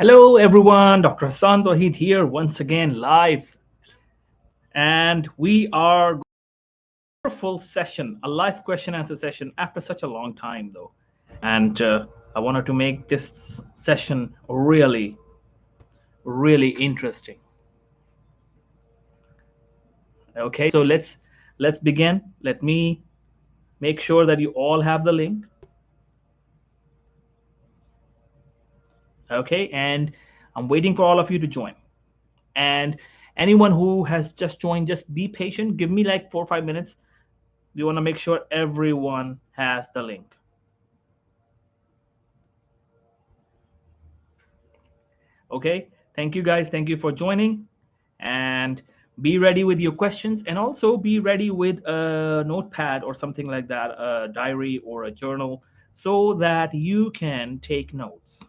Hello, everyone. Dr. Hassan Tawheed here once again live. And we are a full session, a live question answer session after such a long time, though. And I wanted to make this session really, really interesting. Okay, so let's begin. Let me make sure that you all have the link. Okay, and I'm waiting for all of you to join. And anyone who has just joined, just be patient. Give me like 4 or 5 minutes. We want to make sure everyone has the link. Okay, thank you guys. Thank you for joining, and be ready with your questions, and also be ready with a notepad or something like that, a diary or a journal, so that you can take notes.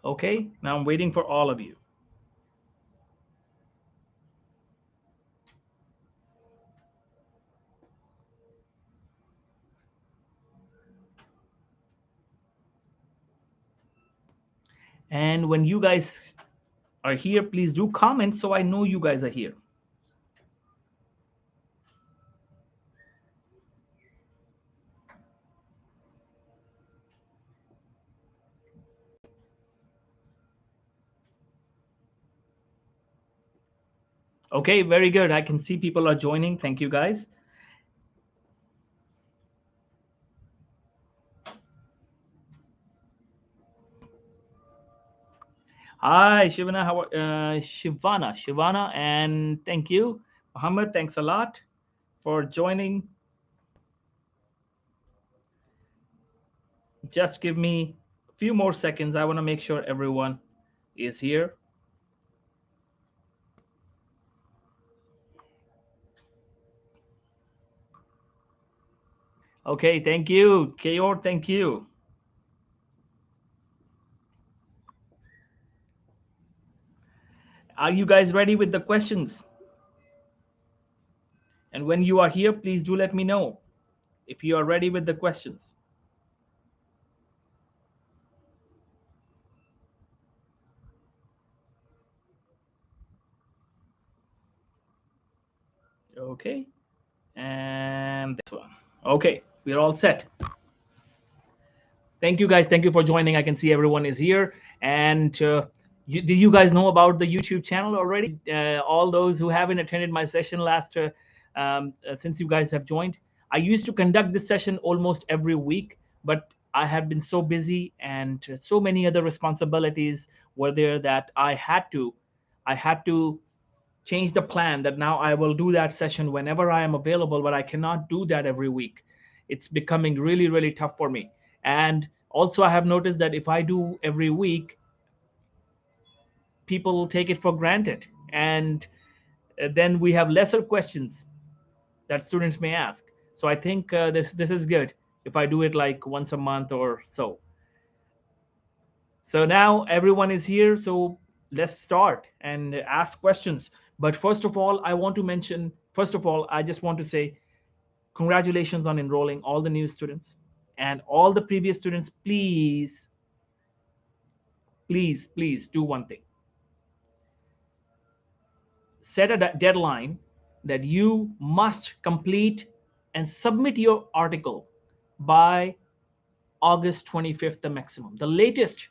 Okay, now I'm waiting for all of you. And when you guys are here, please do comment so I know you guys are here. Okay, very good. I can see people are joining. Thank you guys. Hi, Shivana. Shivana, and thank you, Muhammad. Thanks a lot for joining. Just give me a few more seconds. I want to make sure everyone is here. Okay, thank you, Kayor. Thank you. Are you guys ready with the questions? And when you are here, please do let me know if you are ready with the questions. Okay, and this one. Okay, we're all set. Thank you guys. Thank you for joining. I can see everyone is here. And did you guys know about the YouTube channel already? All those who haven't attended my session since you guys have joined. I used to conduct this session almost every week, but I have been so busy and so many other responsibilities were there that I had to change the plan that now I will do that session whenever I am available, but I cannot do that every week. It's becoming really, really tough for me. And also, I have noticed that if I do every week, people take it for granted. And then we have lesser questions that students may ask. So I think this is good if I do it like once a month or so. So now everyone is here. So let's start and ask questions. But first of all, I just want to say congratulations on enrolling all the new students and all the previous students. Please, please, please do one thing. Set a deadline that you must complete and submit your article by August 25th, the maximum, the latest.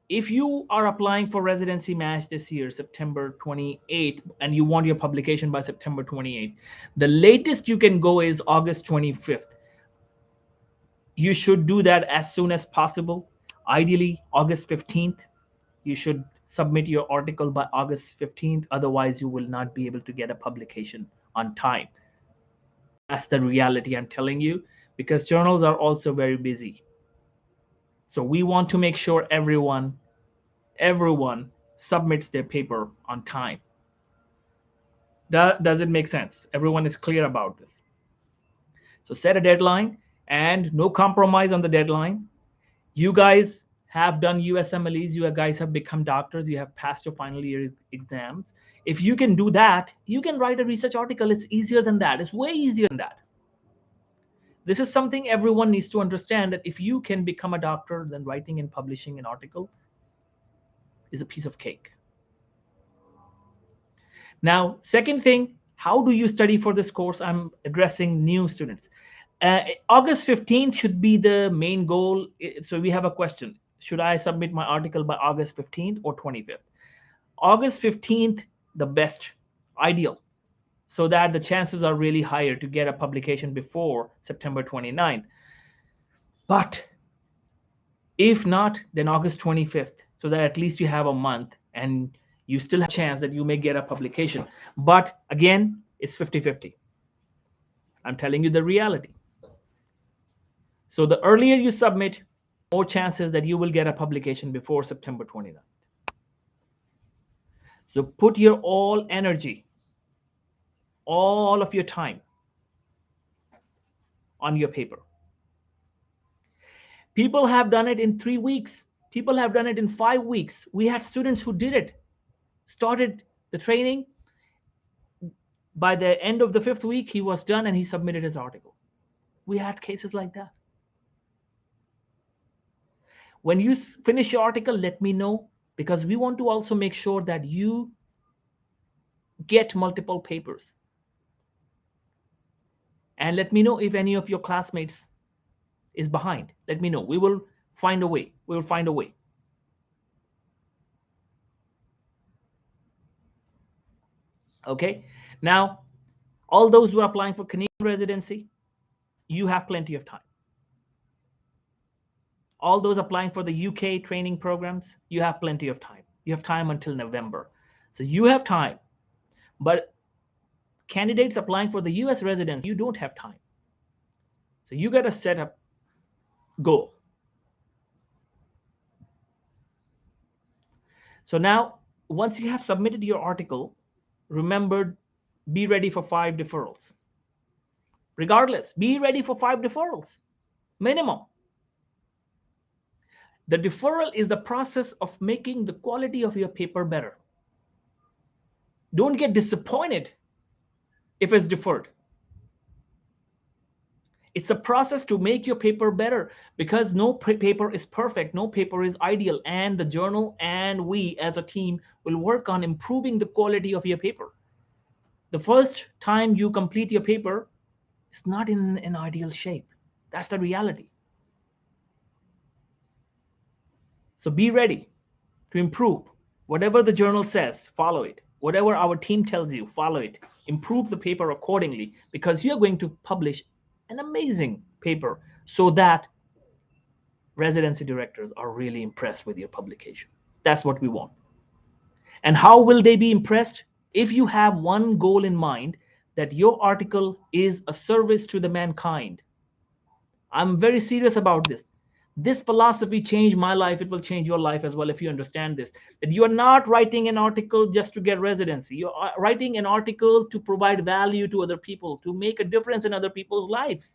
If you are applying for residency match this year, September 28th, and you want your publication by September 28th, the latest you can go is August 25th. You should do that as soon as possible. Ideally, August 15th. You should submit your article by August 15th. Otherwise, you will not be able to get a publication on time. That's the reality I'm telling you, because journals are also very busy. So we want to make sure everyone submits their paper on time. Does it make sense? Everyone is clear about this. So set a deadline and no compromise on the deadline. You guys have done USMLEs, you guys have become doctors, you have passed your final year exams. If you can do that, you can write a research article. It's easier than that. It's way easier than that. This is something everyone needs to understand, that if you can become a doctor, then writing and publishing an article is a piece of cake. Now, second thing, how do you study for this course? I'm addressing new students. August 15th should be the main goal. So we have a question. Should I submit my article by August 15th or 25th? August 15th, the best, ideal, so that the chances are really higher to get a publication before September 29th. But if not, then August 25th, so that at least you have a month and you still have a chance that you may get a publication. But again, it's 50-50. I'm telling you the reality. So the earlier you submit, more chances that you will get a publication before September 29th. So put your all energy, all of your time on your paper. People have done it in 3 weeks. People have done it in 5 weeks. We had students who did it, started the training. By the end of the 5th week, he was done and he submitted his article. We had cases like that. When you finish your article, let me know, because we want to also make sure that you get multiple papers. And let me know if any of your classmates is behind. Let me know. We will find a way. We will find a way. Okay. Now, all those who are applying for Canadian residency, you have plenty of time. All those applying for the UK training programs, you have plenty of time. You have time until November. So you have time. But candidates applying for the US residency, you don't have time. So you got to set up goal. So now, once you have submitted your article, remember, be ready for 5 deferrals. Regardless, be ready for 5 deferrals, minimum. The deferral is the process of making the quality of your paper better. Don't get disappointed if it's deferred. It's a process to make your paper better, because no paper is perfect, no paper is ideal, and the journal and we as a team will work on improving the quality of your paper. The first time you complete your paper, it's not in an ideal shape. That's the reality. So be ready to improve. Whatever the journal says, follow it. Whatever our team tells you, follow it. Improve the paper accordingly, because you're going to publish an amazing paper, so that residency directors are really impressed with your publication. That's what we want. And how will they be impressed? If you have one goal in mind, that your article is a service to the mankind. I'm very serious about this. This philosophy changed my life. It will change your life as well if you understand this. That you are not writing an article just to get residency. You are writing an article to provide value to other people, to make a difference in other people's lives.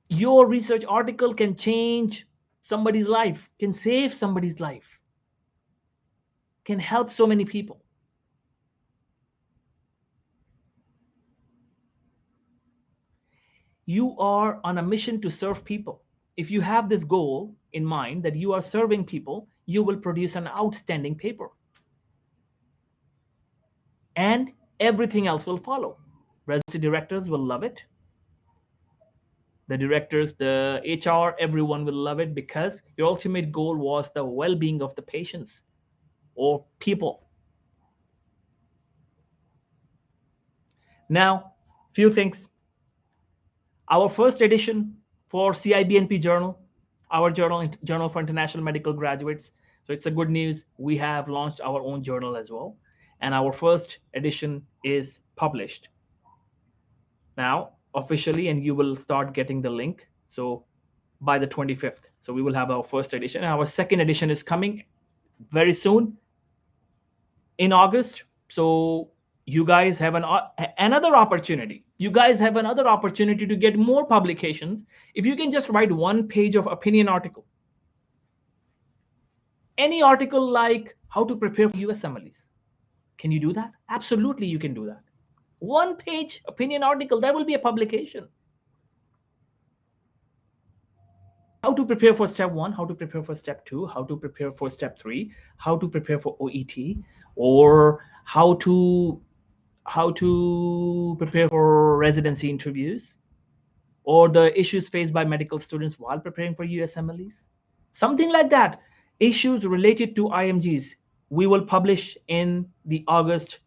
Your research article can change somebody's life, can save somebody's life, can help so many people. You are on a mission to serve people. If you have this goal in mind, that you are serving people, you will produce an outstanding paper. And everything else will follow. Residency directors will love it. The directors, the HR, everyone will love it, because your ultimate goal was the well-being of the patients or people. Now, few things. Our first edition for Cibnp journal, our journal for international medical graduates. So it's a good news. We have launched our own journal as well, and our first edition is published now officially, and you will start getting the link. So by the 25th, so we will have our first edition. And our second edition is coming very soon in August. So you guys have another opportunity You guys have another opportunity to get more publications if you can just write one page of opinion article. Any article like how to prepare for USMLEs. Can you do that? Absolutely, you can do that. One page opinion article, that will be a publication. How to prepare for step 1, how to prepare for step 2, how to prepare for step 3, how to prepare for OET, or how to prepare for residency interviews, or the issues faced by medical students while preparing for USMLEs. Something like that. Issues related to IMGs we will publish in the August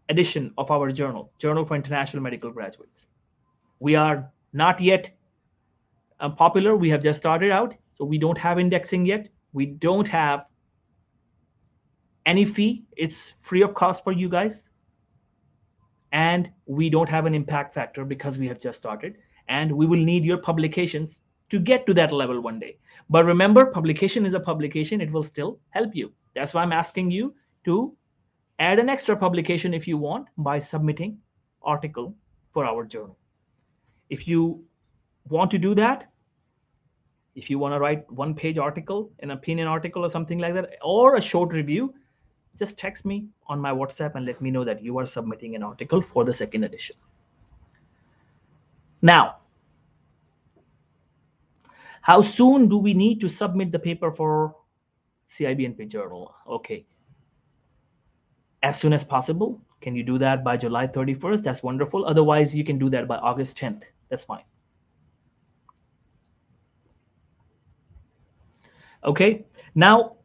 edition of our Journal for International Medical Graduates. We are not yet popular. We have just started out, so we don't have indexing yet. We don't have any fee. It's free of cost for you guys. And we don't have an impact factor because we have just started. And we will need your publications to get to that level one day. But remember, publication is a publication. It will still help you. That's why I'm asking you to add an extra publication if you want by submitting article for our journal. If you want to do that, if you want to write one-page article, an opinion article or something like that, or a short review, just text me on my WhatsApp and let me know that you are submitting an article for the second edition. Now, how soon do we need to submit the paper for Cibnp journal? Okay. As soon as possible. Can you do that by July 31st? That's wonderful. Otherwise, you can do that by August 10th. That's fine. Okay. Now,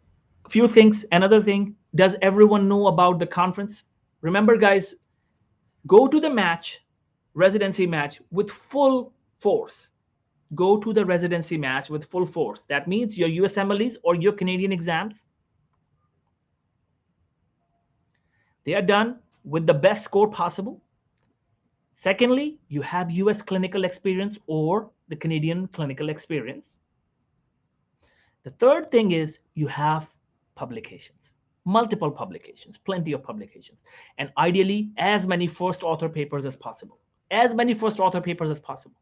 a few things. Another thing, does everyone know about the conference? Remember, guys, go to the match, residency match, with full force. Go to the residency match with full force. That means your USMLEs or your Canadian exams, they are done with the best score possible. Secondly, you have US clinical experience or the Canadian clinical experience. The third thing is you have publications, multiple publications, plenty of publications, and ideally as many first author papers as possible. As many first author papers as possible.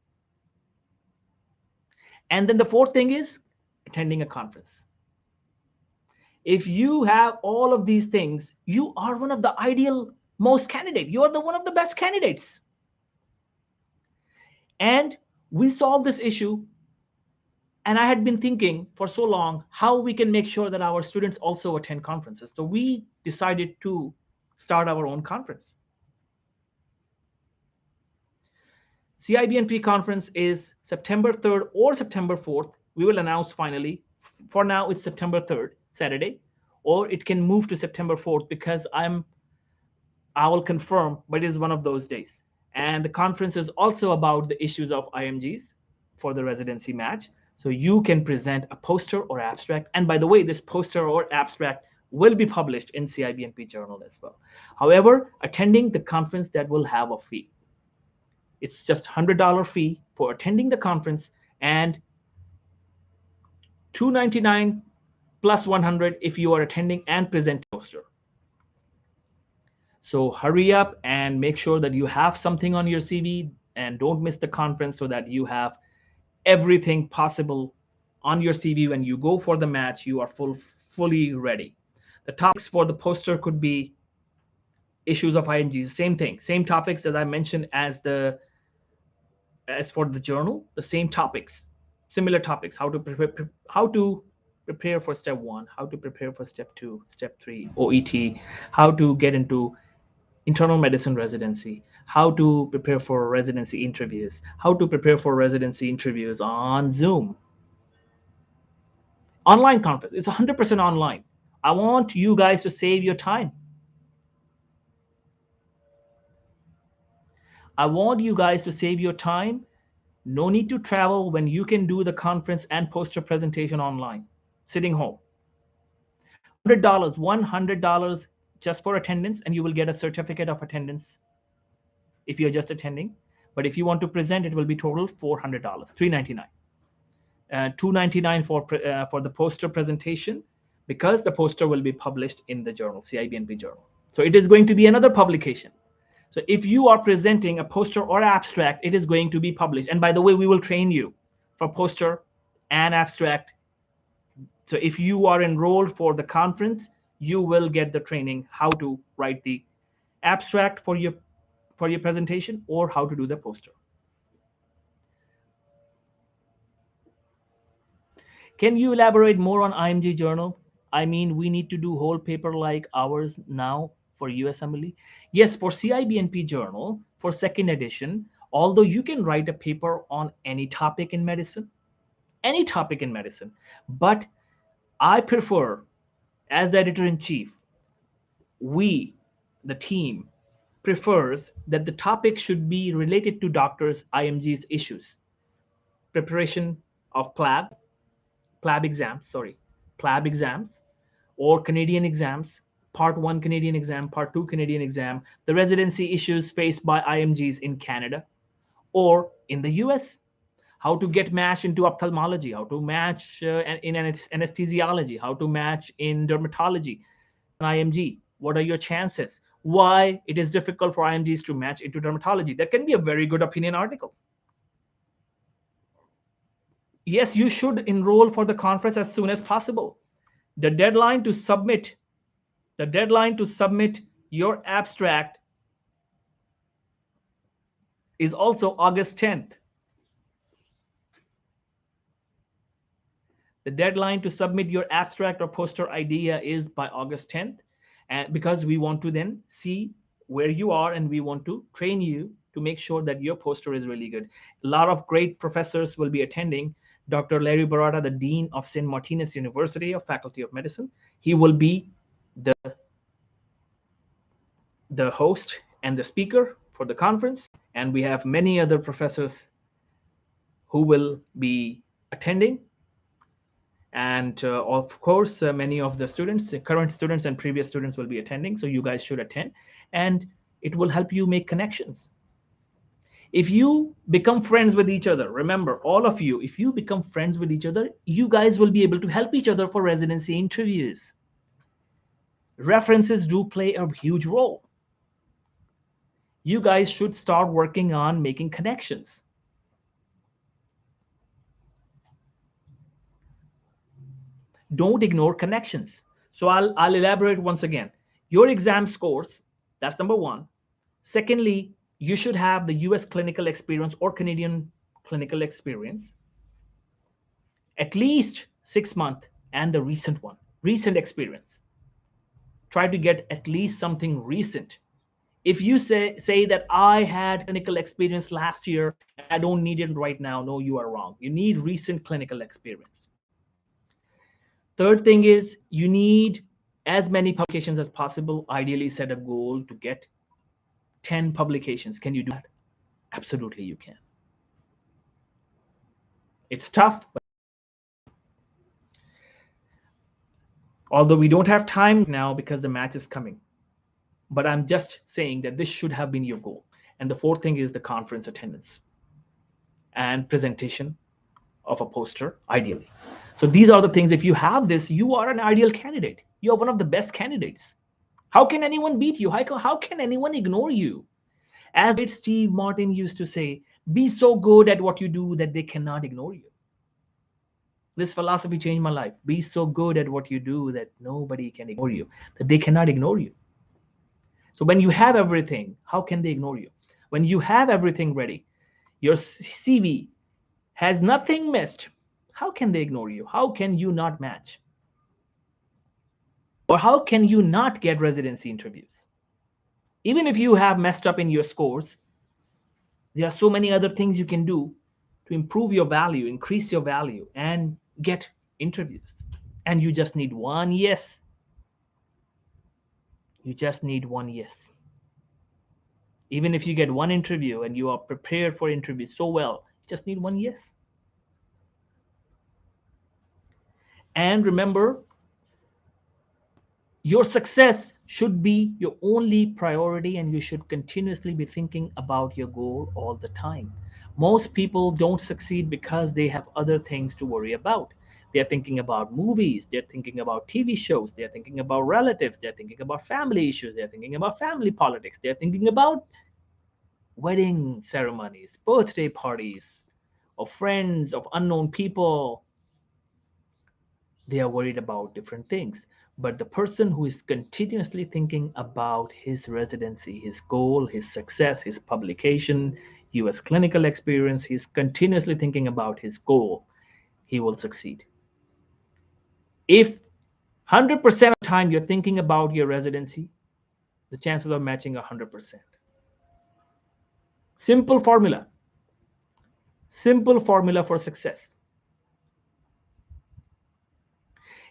And then the fourth thing is attending a conference. If you have all of these things, you are one of the ideal most candidate. You are the one of the best candidates. And we solve this issue. And I had been thinking for so long how we can make sure that our students also attend conferences. So we decided to start our own conference. Cibnp conference is September 3rd or September 4th. We will announce finally. For now, it's September 3rd, Saturday, or it can move to September 4th because I will confirm, but it is one of those days. And the conference is also about the issues of IMGs for the residency match. So you can present a poster or abstract. And by the way, this poster or abstract will be published in Cibnp journal as well. However, attending the conference, that will have a fee. It's just $100 fee for attending the conference and $299 plus $100 if you are attending and present a poster. So hurry up and make sure that you have something on your CV and don't miss the conference so that you have everything possible on your CV. When you go for the match, you are fully ready. The topics for the poster could be issues of IMGs, same thing, same topics that I mentioned as for the journal, the same topics, similar topics, how to prepare for step 1, how to prepare for step 2, step 3, OET, how to get into internal medicine residency, how to prepare for residency interviews, how to prepare for residency interviews on Zoom. Online conference, it's 100% online. I want you guys to save your time. I want you guys to save your time. No need to travel when you can do the conference and poster presentation online, sitting home. $100 just for attendance, and you will get a certificate of attendance if you're just attending. But if you want to present, it will be total $400, $399. $299 for the poster presentation, because the poster will be published in the journal, Cibnp journal. So it is going to be another publication. So if you are presenting a poster or abstract, it is going to be published. And by the way, we will train you for poster and abstract. So if you are enrolled for the conference, you will get the training how to write the abstract for your presentation or how to do the poster. Can you elaborate more on IMG journal? I mean, we need to do whole paper like ours now for USMLE. Yes, for CIBNP journal, for second edition, although you can write a paper on any topic in medicine, but I prefer, as the editor-in-chief, we, the team, prefers that the topic should be related to doctors' IMG's issues. Preparation of PLAB exams, or Canadian exams, Part 1 Canadian exam, Part 2 Canadian exam, the residency issues faced by IMGs in Canada or in the US, how to get matched into ophthalmology, how to match in anesthesiology, how to match in dermatology, IMG, what are your chances? Why it is difficult for IMGs to match into dermatology? That can be a very good opinion article. Yes, you should enroll for the conference as soon as possible. The deadline to submit your abstract is also August 10th. The deadline to submit your abstract or poster idea is by August 10th, and because we want to then see where you are and we want to train you to make sure that your poster is really good. A lot of great professors will be attending. Dr. Larry Barata, the Dean of St. Martinus University of Faculty of Medicine, he will be the host and the speaker for the conference. And we have many other professors who will be attending. And of course, many of the students, current students and previous students will be attending. So you guys should attend. And it will help you make connections. If you become friends with each other, remember, all of you, if you become friends with each other, you guys will be able to help each other for residency interviews. References do play a huge role. You guys should start working on making connections. Don't ignore connections. So I'll elaborate once again. Your exam scores, that's number one. Secondly, you should have the US clinical experience or Canadian clinical experience, at least 6 months, and the recent experience. Try to get at least something recent. If you say that I had clinical experience last year and I don't need it right now, no, you are wrong. You need recent clinical experience. Third thing is you need as many publications as possible. Ideally set a goal to get 10 publications. Can you do that? Absolutely, you can. It's tough, but although we don't have time now because the match is coming. But I'm just saying that this should have been your goal. And the fourth thing is the conference attendance and presentation of a poster, ideally. So these are the things. If you have this, you are an ideal candidate. You are one of the best candidates. How can anyone beat you? How can anyone ignore you? As Steve Martin used to say, be so good at what you do that they cannot ignore you. This philosophy changed my life. Be so good at what you do that nobody can ignore you, that they cannot ignore you. So when you have everything, how can they ignore you? When you have everything ready, your CV has nothing missed, how can they ignore you? How can you not match? Or how can you not get residency interviews? Even if you have messed up in your scores, there are so many other things you can do to improve your value, increase your value, and get interviews. And you just need one yes. You just need one yes. Even if you get one interview and you are prepared for interviews so well, you just need one yes. And remember, your success should be your only priority, and you should continuously be thinking about your goal all the time. Most people don't succeed because they have other things to worry about. They're thinking about movies, they're thinking about TV shows, they're thinking about relatives, they're thinking about family issues, they're thinking about family politics, they're thinking about wedding ceremonies, birthday parties, of friends, of unknown people. They are worried about different things. But the person who is continuously thinking about his residency, his goal, his success, his publication, US clinical experience, he's continuously thinking about his goal, he will succeed. If 100% of the time you're thinking about your residency, the chances of matching are 100%. Simple formula. Simple formula for success.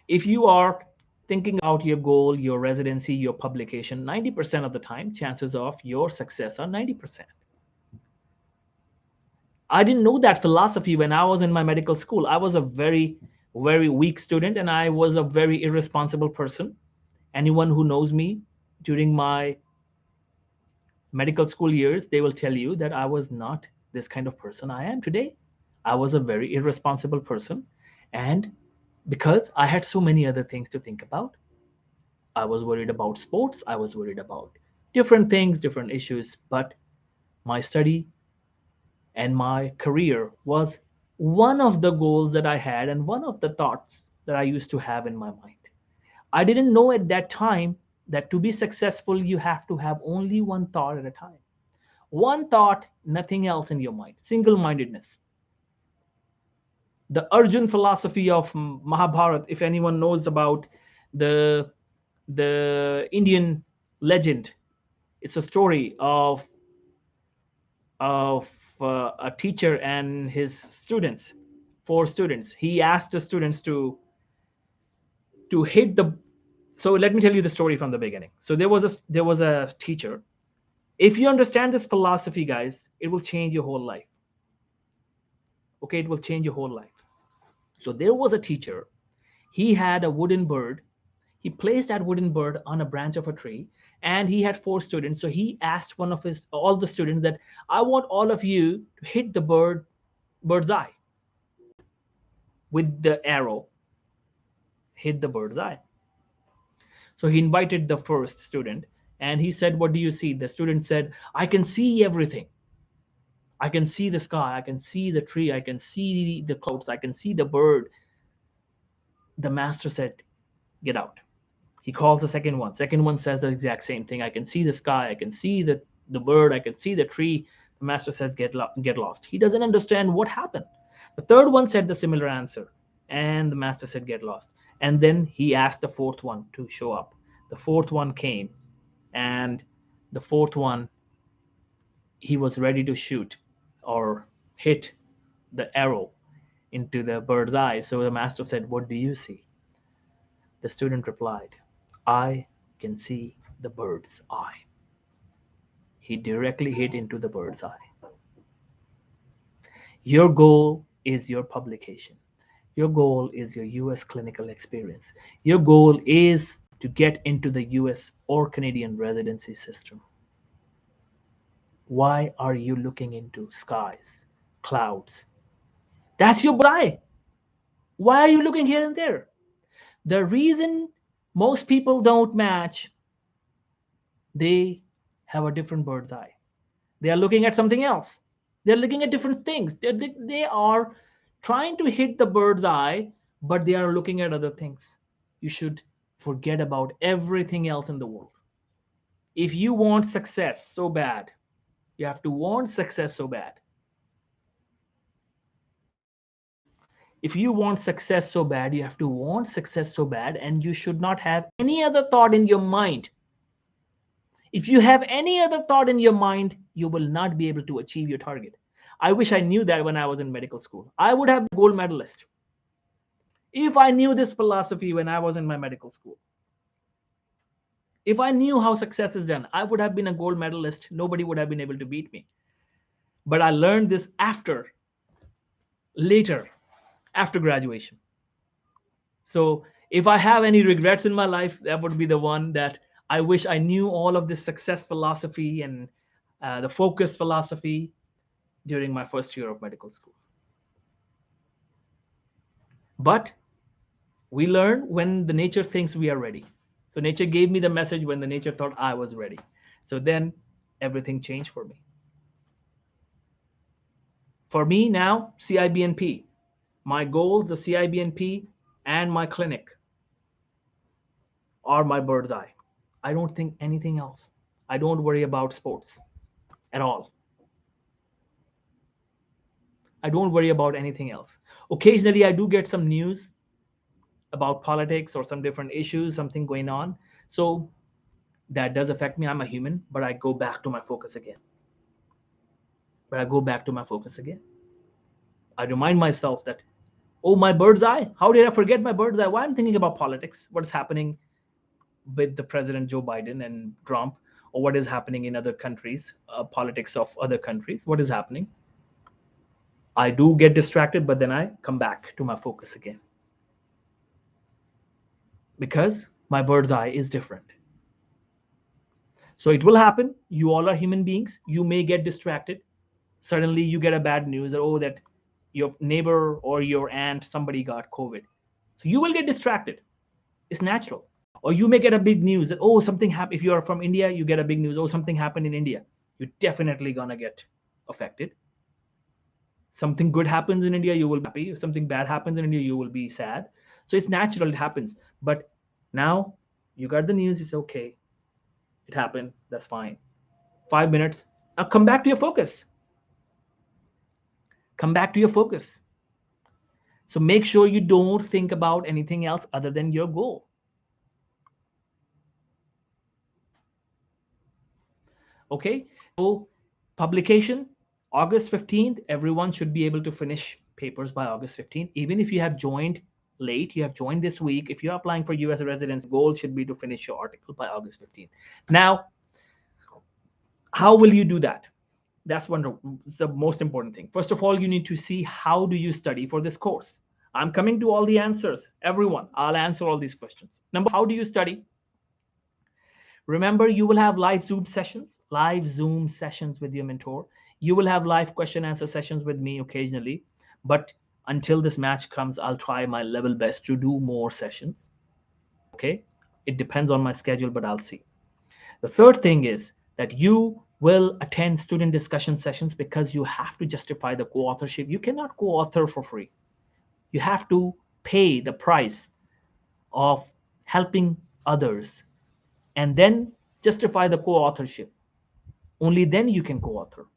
If you are thinking about your goal, your residency, your publication, 90% of the time, chances of your success are 90%. I didn't know that philosophy when I was in my medical school. I was a very, very weak student and I was a very irresponsible person. Anyone who knows me during my medical school years, they will tell you that I was not this kind of person I am today. I was a very irresponsible person. And because I had so many other things to think about, I was worried about sports, I was worried about different things, different issues, but my study and my career was one of the goals that I had and one of the thoughts that I used to have in my mind. I didn't know at that time that to be successful, you have to have only one thought at a time. One thought, nothing else in your mind, single mindedness. The Arjun philosophy of Mahabharat, if anyone knows about the, the Indian legend, it's a story of a teacher and his students, four students. He asked the students to hit the. So let me tell you the story from the beginning. So there was a teacher. If you understand this philosophy, guys, it will change your whole life. Okay, it will change your whole life. So there was a teacher. He had a wooden bird. He placed that wooden bird on a branch of a tree, and he had four students. So he asked one of his all the students that I want all of you to hit the bird's eye with the arrow. Hit the bird's eye. So he invited the first student, and he said, "What do you see?" The student said, "I can see everything. I can see the sky. I can see the tree. I can see the clouds. I can see the bird." The master said, "Get out." He calls the second one. Second one says the exact same thing. I can see the sky. I can see the bird. I can see the tree. The master says, get lost. He doesn't understand what happened. The third one said the similar answer. And the master said, get lost. And then he asked the fourth one to show up. The fourth one came. And the fourth one, he was ready to shoot or hit the arrow into the bird's eye. So the master said, what do you see? The student replied, I can see the bird's eye. He directly hit into the bird's eye. Your goal is your publication. Your goal is your US clinical experience. Your goal is to get into the US or Canadian residency system. Why are you looking into skies, clouds? That's your eye. Why are you looking here and there? The reason most people don't match, they have a different bird's eye. They are looking at something else. They're looking at different things. They are trying to hit the bird's eye, but they are looking at other things. You should forget about everything else in the world. If you want success so bad, you have to want success so bad. If you want success so bad, you have to want success so bad, and you should not have any other thought in your mind. If you have any other thought in your mind, you will not be able to achieve your target. I wish I knew that when I was in medical school. I would have been a gold medalist. If I knew this philosophy when I was in my medical school. If I knew how success is done, I would have been a gold medalist. Nobody would have been able to beat me. But I learned this later, after graduation. So if I have any regrets in my life, that would be the one that I wish I knew all of this success philosophy and the focus philosophy during my first year of medical school. But we learn when the nature thinks we are ready. So nature gave me the message when the nature thought I was ready. So then everything changed for me. For me now, CIBNP. My goals, the CIBNP and my clinic are my bird's eye. I don't think anything else. I don't worry about sports at all. I don't worry about anything else. Occasionally, I do get some news about politics or some different issues, something going on. So that does affect me. I'm a human, but I go back to my focus again. But I go back to my focus again. I remind myself that, oh, my bird's eye. How did I forget my bird's eye? Why I'm thinking about politics? What's happening with the President Joe Biden and Trump, or what is happening in other countries, politics of other countries? What is happening? I do get distracted, but then I come back to my focus again because my bird's eye is different. So it will happen. You all are human beings. You may get distracted. Suddenly you get a bad news that, oh, that your neighbor or your aunt, somebody got COVID. So you will get distracted. It's natural. Or you may get a big news that, oh, something happened. If you are from India, you get a big news, oh, something happened in India. You're definitely going to get affected. Something good happens in India, you will be happy. If something bad happens in India, you will be sad. So it's natural, it happens. But now you got the news, it's okay. It happened, that's fine. 5 minutes. Now come back to your focus. Come back to your focus. So make sure you don't think about anything else other than your goal. Okay, so publication, August 15th, everyone should be able to finish papers by August 15th. Even if you have joined late, you have joined this week, if you're applying for US residency, goal should be to finish your article by August 15th. Now, how will you do that? That's the most important thing. First of all, you need to see how do you study for this course. I'm coming to all the answers. Everyone, I'll answer all these questions. Number, how do you study? Remember, you will have live Zoom sessions with your mentor. You will have live question answer sessions with me occasionally. But until this match comes, I'll try my level best to do more sessions. Okay? It depends on my schedule, but I'll see. The third thing is that you will attend student discussion sessions because you have to justify the co-authorship. You cannot co-author for free. You have to pay the price of helping others and then justify the co-authorship. Only then you can co-author.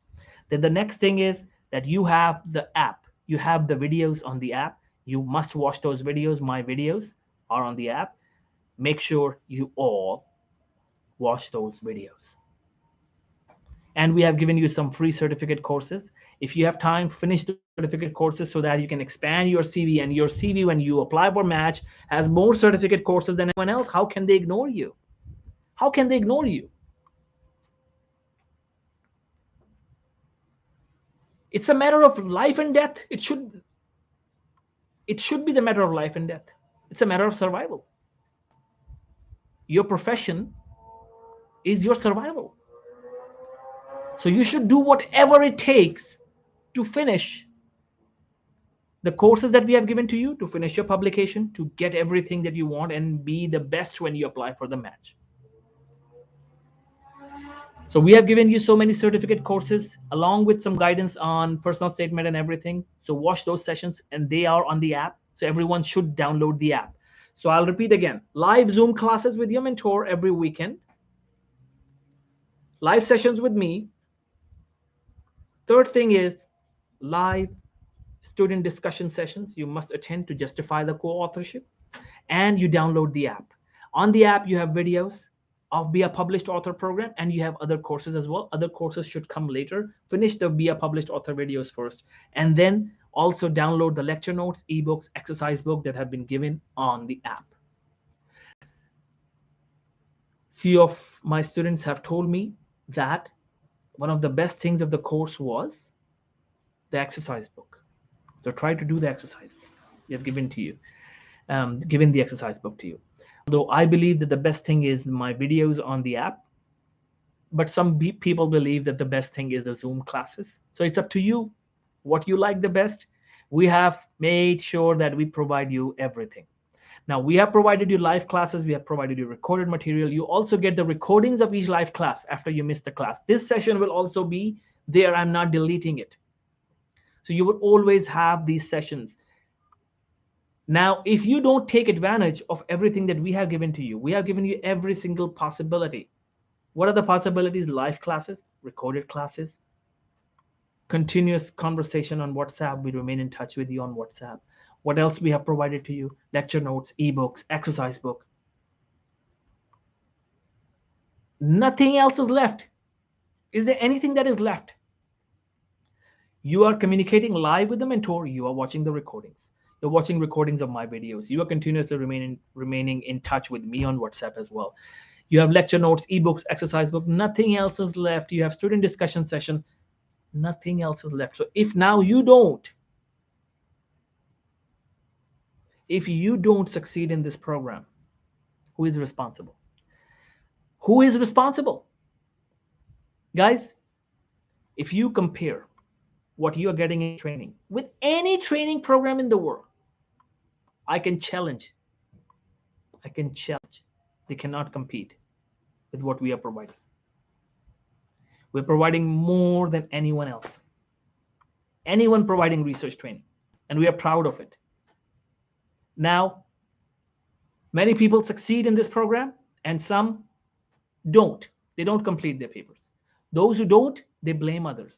Then the next thing is that you have the app. You have the videos on the app. You must watch those videos. My videos are on the app. Make sure you all watch those videos. And we have given you some free certificate courses. If you have time, finish the certificate courses so that you can expand your CV. And your CV, when you apply for match, has more certificate courses than anyone else. How can they ignore you? How can they ignore you? It's a matter of life and death. It should be the matter of life and death. It's a matter of survival. Your profession is your survival. So you should do whatever it takes to finish the courses that we have given to you, to finish your publication, to get everything that you want and be the best when you apply for the match. So we have given you so many certificate courses along with some guidance on personal statement and everything. So watch those sessions, and they are on the app. So everyone should download the app. So I'll repeat again, live Zoom classes with your mentor every weekend, live sessions with me. Third thing is live student discussion sessions you must attend to justify the co-authorship, and you download the app. On the app, you have videos of Be a Published Author program, and you have other courses as well. Other courses should come later. Finish the Be a Published Author videos first, and then also download the lecture notes, ebooks, exercise book that have been given on the app. Few of my students have told me that one of the best things of the course was the exercise book. So try to do the exercise book we have given to you, given the exercise book to you. Although I believe that the best thing is my videos on the app, but some people believe that the best thing is the Zoom classes. So it's up to you what you like the best. We have made sure that we provide you everything. Now, we have provided you live classes. We have provided you recorded material. You also get the recordings of each live class after you miss the class. This session will also be there. I'm not deleting it. So you will always have these sessions. Now, if you don't take advantage of everything that we have given to you, we have given you every single possibility. What are the possibilities? Live classes, recorded classes, continuous conversation on WhatsApp. We remain in touch with you on WhatsApp. What else we have provided to you? Lecture notes, ebooks, exercise book. Nothing else is left. Is there anything that is left? You are communicating live with the mentor. You are watching the recordings. You're watching recordings of my videos. You are continuously remaining in touch with me on WhatsApp as well. You have lecture notes, ebooks, exercise book. Nothing else is left. You have student discussion session. Nothing else is left. So if you don't succeed in this program, who is responsible? Who is responsible? Guys, if you compare what you are getting in training with any training program in the world, I can challenge. They cannot compete with what we are providing. We're providing more than anyone else. Anyone providing research training. And we are proud of it. Now, many people succeed in this program and some don't. They don't complete their papers. Those who don't, they blame others.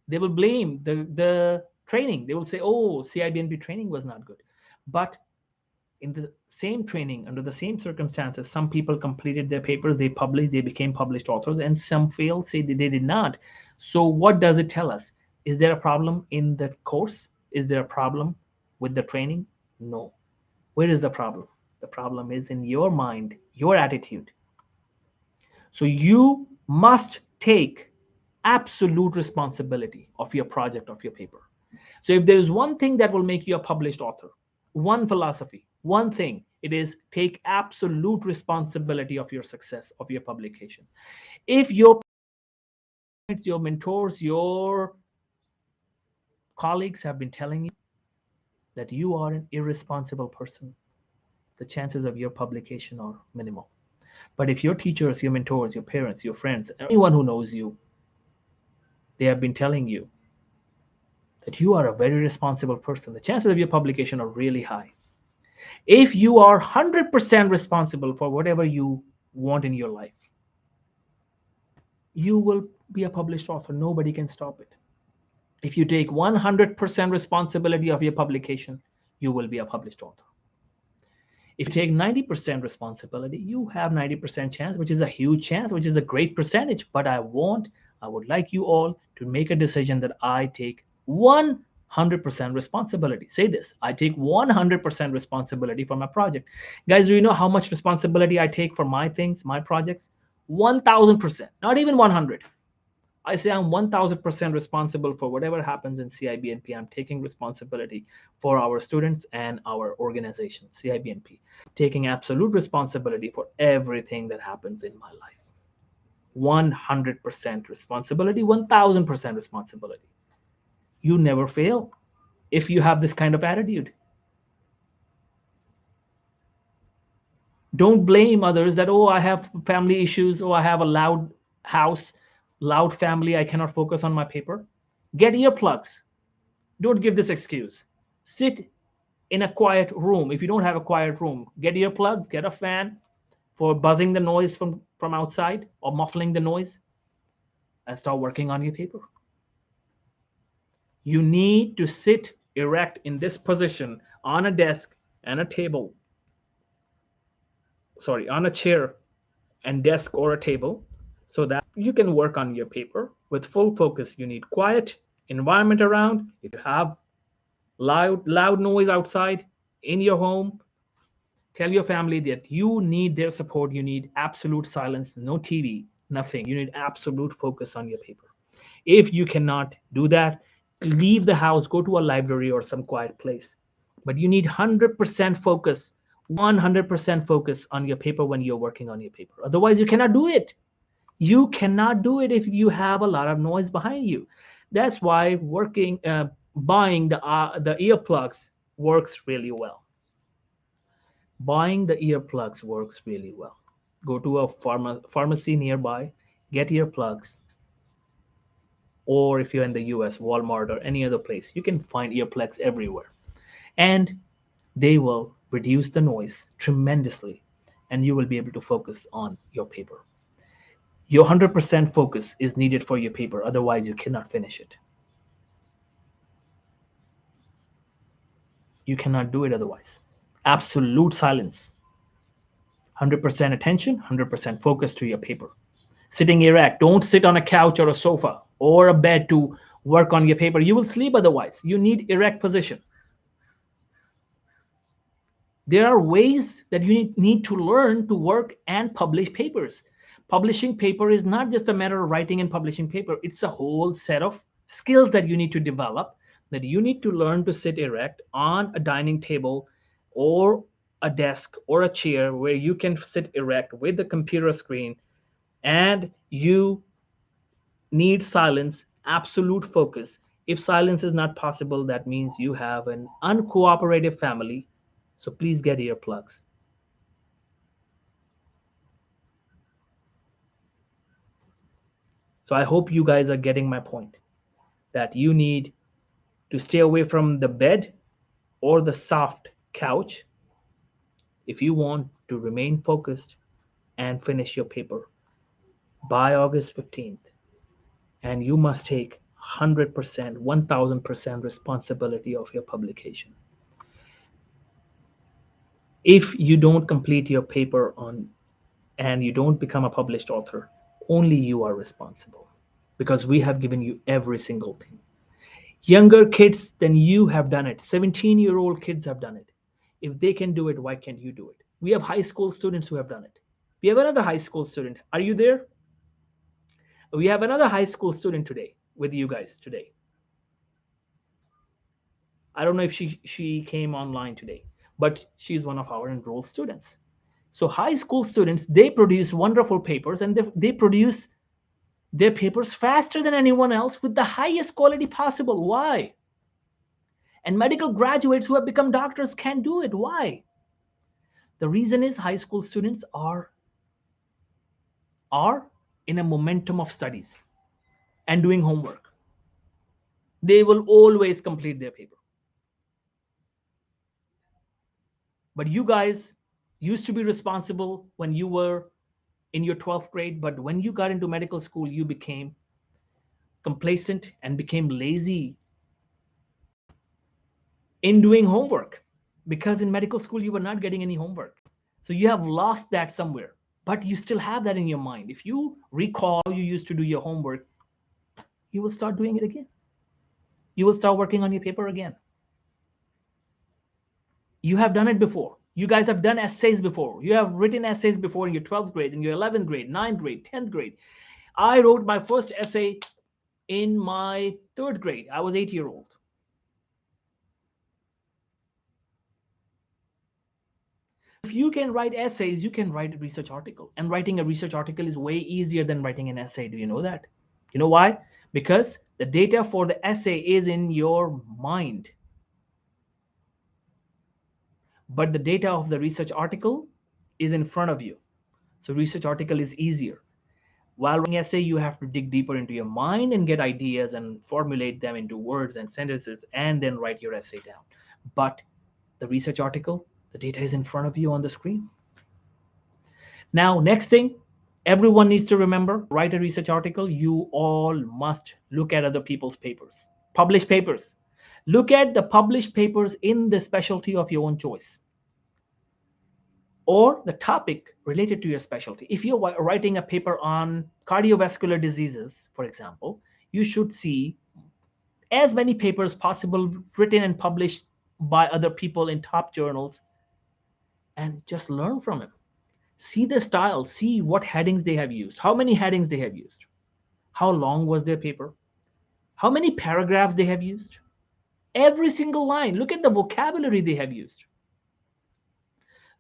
They will blame the training. They will say, oh, Cibnp training was not good. But in the same training, under the same circumstances, some people completed their papers, they published, they became published authors, and some failed, say they did not. So what does it tell us? Is there a problem in the course? Is there a problem with the training? No. Where is the problem? The problem is in your mind, your attitude. So you must take absolute responsibility of your project, of your paper. So if there is one thing that will make you a published author, one philosophy, one thing, it is take absolute responsibility of your success of your publication. If your mentors, your colleagues have been telling you that you are an irresponsible person, the chances of your publication are minimal. But if your teachers, your mentors, your parents, your friends, anyone who knows you, they have been telling you that you are a very responsible person, the chances of your publication are really high. If you are 100% responsible for whatever you want in your life, you will be a published author. Nobody can stop it. If you take 100% responsibility of your publication, you will be a published author. If you take 90% responsibility, you have 90% chance, which is a huge chance, which is a great percentage. But I would like you all to make a decision that I take 100% responsibility. Say this, I take 100% responsibility for my project. Guys, do you know how much responsibility I take for my things, my projects? 1000%, not even 100. I say I'm 1000% responsible for whatever happens in Cibnp. I'm taking responsibility for our students and our organization, Cibnp, taking absolute responsibility for everything that happens in my life. 100% responsibility, 1000% responsibility. You never fail if you have this kind of attitude. Don't blame others that, oh, I have family issues, oh, I have a loud house, loud family, I cannot focus on my paper. Get earplugs. Don't give this excuse. Sit in a quiet room. If you don't have a quiet room, get earplugs, get a fan for buzzing the noise from outside or muffling the noise, and start working on your paper. You need to sit erect in this position on a desk and a table. Sorry, on a chair and desk or a table so that you can work on your paper with full focus. You need quiet environment around. If you have loud noise outside in your home, tell your family that you need their support. You need absolute silence, no TV, nothing. You need absolute focus on your paper. If you cannot do that, leave the house, go to a library or some quiet place. But you need 100% focus, 100% focus on your paper when you're working on your paper. Otherwise, you cannot do it. You cannot do it if you have a lot of noise behind you. That's why buying the earplugs works really well. Buying the earplugs works really well. Go to a pharmacy nearby, get earplugs, or if you're in the US, Walmart or any other place, you can find earplugs everywhere. And they will reduce the noise tremendously, and you will be able to focus on your paper. Your 100% focus is needed for your paper, otherwise, you cannot finish it. You cannot do it otherwise. Absolute silence, 100% attention, 100% focus to your paper. Sitting erect, don't sit on a couch or a sofa or a bed to work on your paper. You will sleep otherwise. You need erect position. There are ways that you need to learn to work and publish papers. Publishing paper is not just a matter of writing and publishing paper, it's a whole set of skills that you need to develop, that you need to learn to sit erect on a dining table or a desk or a chair where you can sit erect with the computer screen, and you need silence, absolute focus. If silence is not possible, that means you have an uncooperative family. So please get earplugs. So I hope you guys are getting my point that you need to stay away from the bed or the soft couch if you want to remain focused and finish your paper by August 15th. And you must take 100%, 1000% responsibility of your publication. If you don't complete your paper on and you don't become a published author, only you are responsible, because we have given you every single thing. Younger kids than you have done it. 17-year-old kids have done it. If they can do it, why can't you do it? We have high school students who have done it. We have another high school student. Are you there? We have another high school student today with you guys today. I don't know if she came online today, but she's one of our enrolled students. So high school students, they produce wonderful papers, and they produce their papers faster than anyone else with the highest quality possible. Why? And medical graduates who have become doctors can do it. Why? The reason is high school students are in a momentum of studies and doing homework. They will always complete their paper. But you guys used to be responsible when you were in your 12th grade, but when you got into medical school, you became complacent and became lazy in doing homework, because in medical school you were not getting any homework. So you have lost that somewhere, but you still have that in your mind. If you recall you used to do your homework, you will start doing it again. You will start working on your paper again. You have done it before. You guys have done essays before. You have written essays before in your 12th grade, in your 11th grade, 9th grade, 10th grade. I wrote my first essay in my 3rd grade. I was 8 years old. If you can write essays, you can write a research article. And writing a research article is way easier than writing an essay. Do you know that? You know why? Because the data for the essay is in your mind, but the data of the research article is in front of you. So research article is easier. While writing essay, you have to dig deeper into your mind and get ideas and formulate them into words and sentences and then write your essay down. But the research article, the data is in front of you on the screen. Now, next thing, everyone needs to remember, write a research article, you all must look at other people's papers, published papers. Look at the published papers in the specialty of your own choice, or the topic related to your specialty. If you're writing a paper on cardiovascular diseases, for example, you should see as many papers possible written and published by other people in top journals, and just learn from it. See the style, see what headings they have used, how many headings they have used, how long was their paper, how many paragraphs they have used, every single line. Look at the vocabulary they have used.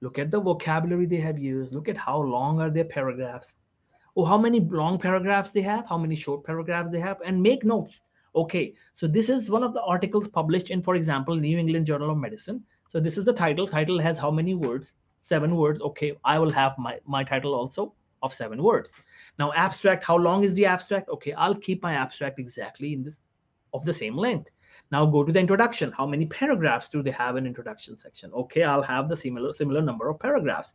Look at the vocabulary they have used. Look at how long are their paragraphs. Oh, how many long paragraphs they have, how many short paragraphs they have, and make notes. Okay, so this is one of the articles published in, for example, New England Journal of Medicine. So this is the title. Title has how many words? 7 words. Okay, I will have my title also. of 7 words. Now, abstract, how long is the abstract? Okay, I'll keep my abstract exactly in this of the same length. Now go to the introduction. How many paragraphs do they have in introduction section? Okay, I'll have the similar number of paragraphs.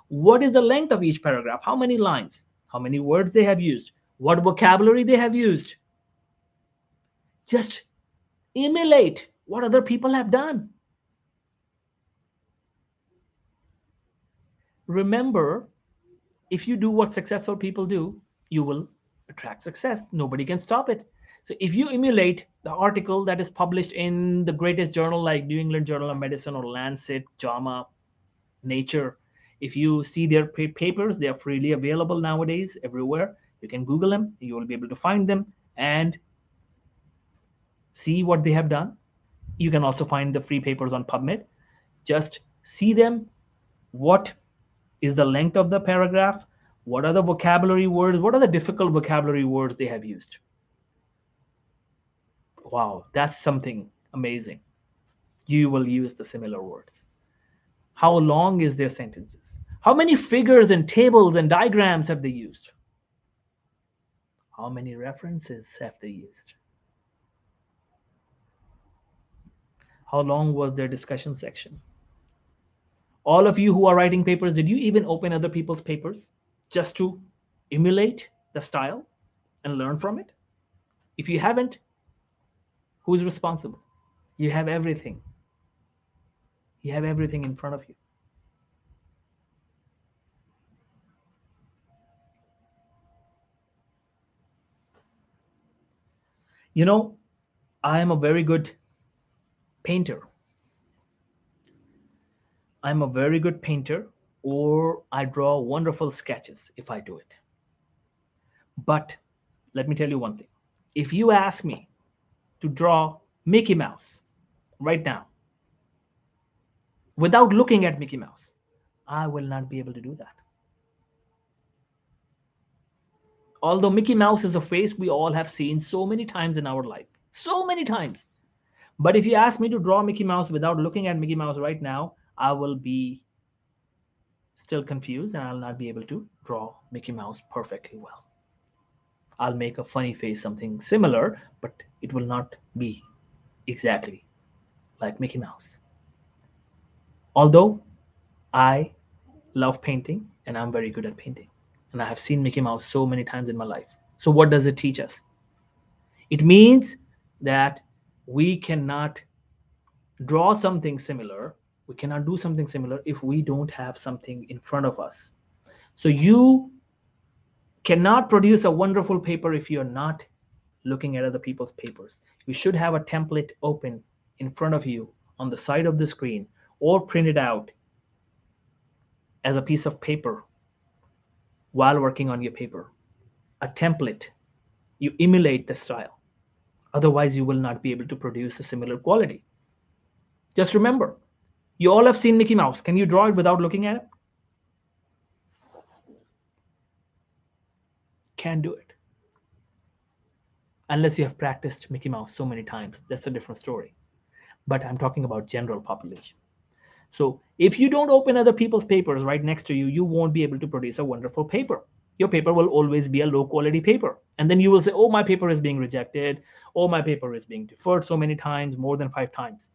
What is the length of each paragraph? How many lines? How many words they have used? What vocabulary they have used? Just emulate what other people have done. Remember, if you do what successful people do, you will attract success. Nobody can stop it. So if you emulate the article that is published in the greatest journal like New England Journal of Medicine or Lancet, JAMA, Nature, if you see their papers, they are freely available nowadays everywhere. You can Google them, you will be able to find them and see what they have done. You can also find the free papers on PubMed. Just see them. What is the length of the paragraph? What are the vocabulary words? What are the difficult vocabulary words they have used? Wow, that's something amazing. You will use the similar words. How long is their sentences? How many figures and tables and diagrams have they used? How many references have they used? How long was their discussion section? All of you who are writing papers, did you even open other people's papers just to emulate the style and learn from it? If you haven't, who is responsible? You have everything. You have everything in front of you. You know, I am a very good painter. I'm a very good painter, or I draw wonderful sketches if I do it. But let me tell you one thing. If you ask me to draw Mickey Mouse right now, without looking at Mickey Mouse, I will not be able to do that. Although Mickey Mouse is a face we all have seen so many times in our life, so many times. But if you ask me to draw Mickey Mouse without looking at Mickey Mouse right now, I will be still confused and I'll not be able to draw Mickey Mouse perfectly well. I'll make a funny face, something similar, but it will not be exactly like Mickey Mouse. Although I love painting and I'm very good at painting, and I have seen Mickey Mouse so many times in my life. So, what does it teach us? It means that we cannot draw something similar, we cannot do something similar if we don't have something in front of us. So, you cannot produce a wonderful paper if you're not looking at other people's papers. You should have a template open in front of you on the side of the screen or print it out as a piece of paper while working on your paper. A template. You emulate the style. Otherwise, you will not be able to produce a similar quality. Just remember, you all have seen Mickey Mouse. Can you draw it without looking at it? Can't do it. Unless you have practiced Mickey Mouse so many times. That's a different story. But I'm talking about general population. So if you don't open other people's papers right next to you, you won't be able to produce a wonderful paper. Your paper will always be a low quality paper. And then you will say, oh, my paper is being rejected. Oh, my paper is being deferred so many times, more than 5 times.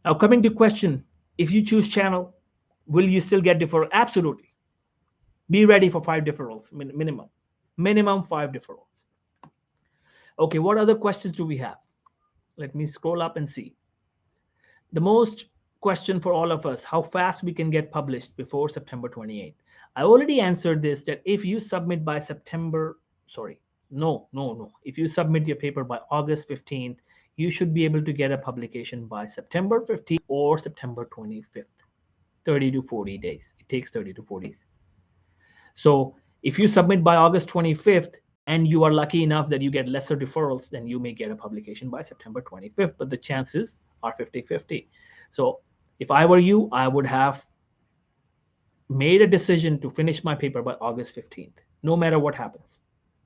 Now, coming to question, if you choose channel, will you still get deferral? Absolutely. Be ready for 5 deferrals, minimum. Minimum 5 deferrals. Okay, what other questions do we have? Let me scroll up and see. The most question for all of us, how fast we can get published before September 28th. I already answered this, that if you submit by September, sorry, no. If you submit your paper by August 15th, you should be able to get a publication by September 15th or September 25th. 30 to 40 days. It takes 30 to 40 days. So if you submit by August 25th and you are lucky enough that you get lesser deferrals, then you may get a publication by September 25th, but the chances are 50-50. So if I were you, I would have made a decision to finish my paper by August 15th, no matter what happens.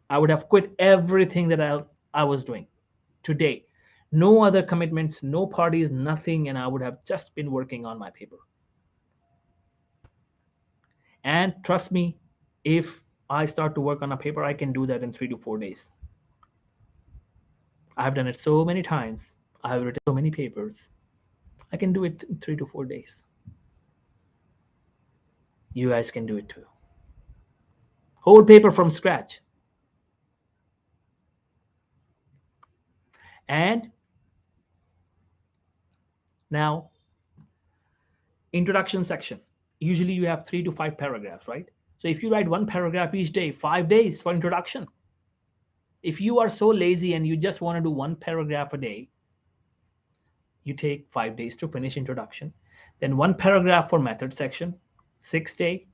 I would have quit everything that I was doing today. No other commitments, no parties, nothing, and I would have just been working on my paper. And trust me, If I start to work on a paper, I can do that in 3 to 4 days. I've done it so many times. I have written so many papers. I can do it in 3 to 4 days. You guys can do it too. Whole paper from scratch. And now, introduction section. Usually you have 3 to 5 paragraphs, right? So if you write one paragraph each day, 5 days for introduction. If you are so lazy and you just want to do one paragraph a day, you take 5 days to finish introduction. Then one paragraph for method section, 6 days.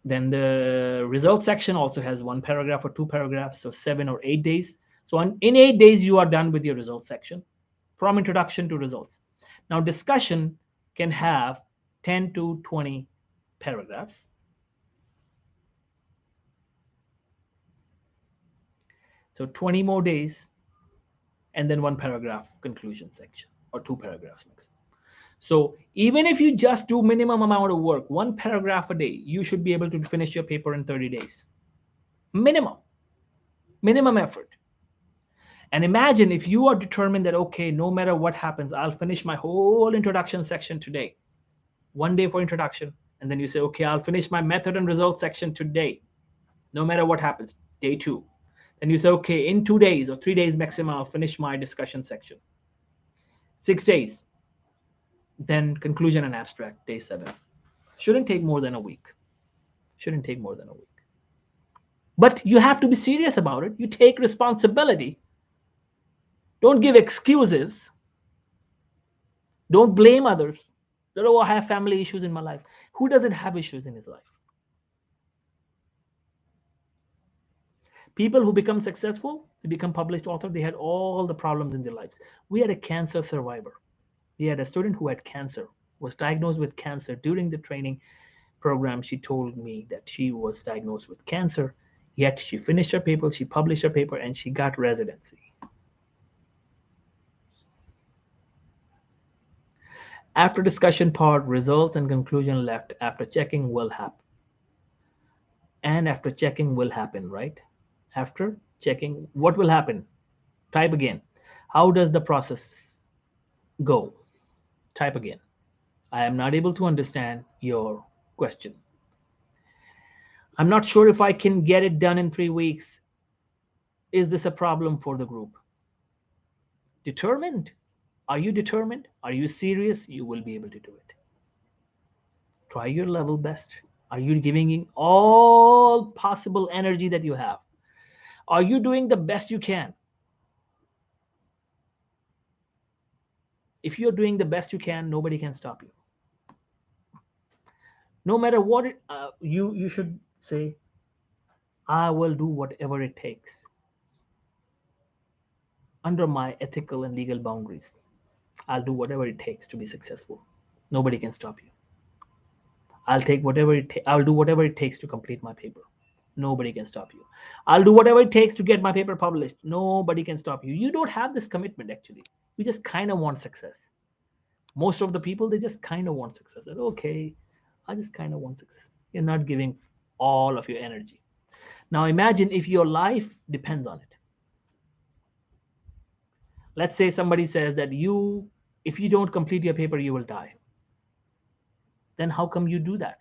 Then the result section also has one paragraph or two paragraphs, so 7 or 8 days. So in 8 days, you are done with your result section from introduction to results. Now, discussion can have 10 to 20 paragraphs. So 20 more days, and then one paragraph conclusion section, or 2 paragraphs maximum. So even if you just do minimum amount of work, one paragraph a day, you should be able to finish your paper in 30 days. Minimum effort. And imagine if you are determined that, okay, no matter what happens, I'll finish my whole introduction section today. One day for introduction. And then you say, okay, I'll finish my method and results section today. No matter what happens, day 2. Then you say, okay, in 2 days or 3 days maximum, I'll finish my discussion section. 6 days. Then conclusion and abstract, day 7. Shouldn't take more than a week. Shouldn't take more than a week. But you have to be serious about it. You take responsibility. Don't give excuses. Don't blame others. That, oh, I have family issues in my life. Who doesn't have issues in his life? People who become successful, they become published author, they had all the problems in their lives. We had a cancer survivor. We had a student who had cancer, was diagnosed with cancer. During the training program, she told me that she was diagnosed with cancer, yet she finished her paper, she published her paper, and she got residency. After discussion part, results and conclusion left. After checking will happen. And after checking will happen, right? After checking, what will happen? Type again. How does the process go? Type again. I am not able to understand your question. I'm not sure if I can get it done in 3 weeks. Is this a problem for the group? Determined? Are you determined? Are you serious? You will be able to do it. Try your level best. Are you giving in all possible energy that you have? Are you doing the best you can? If you're doing the best you can, nobody can stop you. No matter what you should say, I will do whatever it takes under my ethical and legal boundaries. I'll do whatever it takes to be successful. Nobody can stop you. I'll do whatever it takes to complete my paper. Nobody can stop you. I'll do whatever it takes to get my paper published. Nobody can stop you. You don't have this commitment, actually. You just kind of want success. Most of the people, they just kind of want success. They're, okay, I just kind of want success. You're not giving all of your energy. Now imagine if your life depends on it. Let's say somebody says that if you don't complete your paper, you will die. Then how come you do that?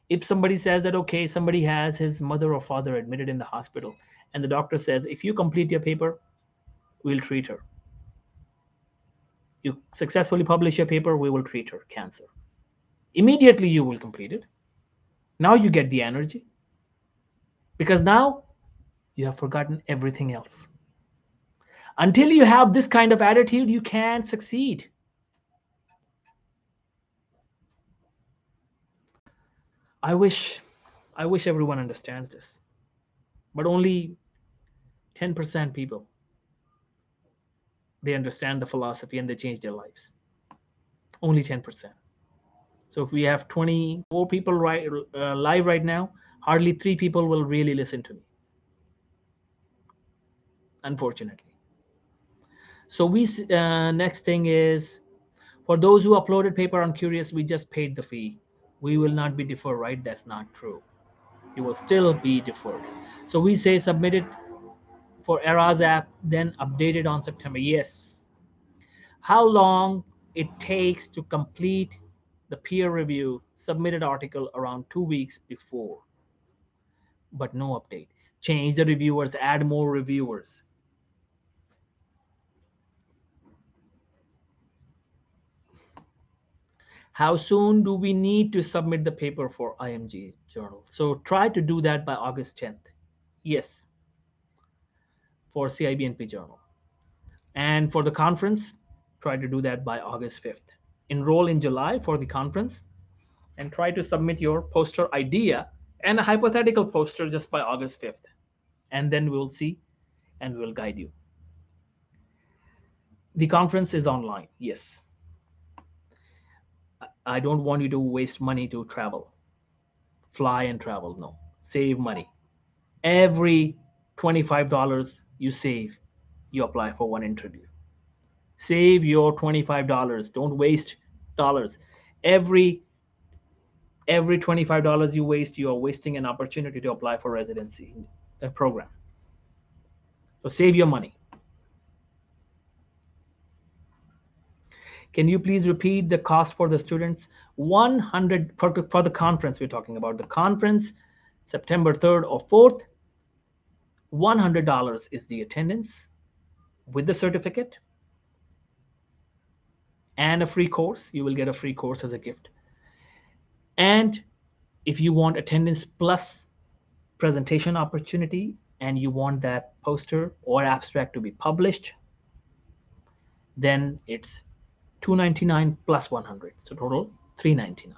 If somebody says that, okay, somebody has his mother or father admitted in the hospital, and the doctor says, if you complete your paper, we'll treat her. You successfully publish your paper, we will treat her cancer. Immediately you will complete it. Now you get the energy. Because now you have forgotten everything else. Until you have this kind of attitude, you can't succeed. I wish everyone understands this. But only 10% people, they understand the philosophy and they change their lives. Only 10%. So if we have 24 people live right now, hardly 3 people will really listen to me, unfortunately. So next thing is, for those who uploaded paper on Curious, we just paid the fee. We will not be deferred, right? That's not true. You will still be deferred. So we say submit it for ERAS app, then update it on September. Yes. How long it takes to complete the peer review submitted article? Around 2 weeks before, but no update. Change the reviewers, add more reviewers. How soon do we need to submit the paper for IMG journal? So try to do that by August 10th. Yes, for CIBNP journal. And for the conference, try to do that by August 5th. Enroll in July for the conference and try to submit your poster idea and a hypothetical poster just by August 5th. And then we'll see and we'll guide you. The conference is online. Yes. I don't want you to waste money to travel, fly and travel. No, save money. Every $25 you save, you apply for one interview. Save your $25. Don't waste dollars. Every every $25 you waste, you are wasting an opportunity to apply for residency program. So save your money. Can you please repeat the cost for the students? 100 for the conference we're talking about. The conference, September 3rd or 4th, $100 is the attendance with the certificate and a free course. You will get a free course as a gift. And if you want attendance plus presentation opportunity and you want that poster or abstract to be published, then it's $299 plus 100, so total $399.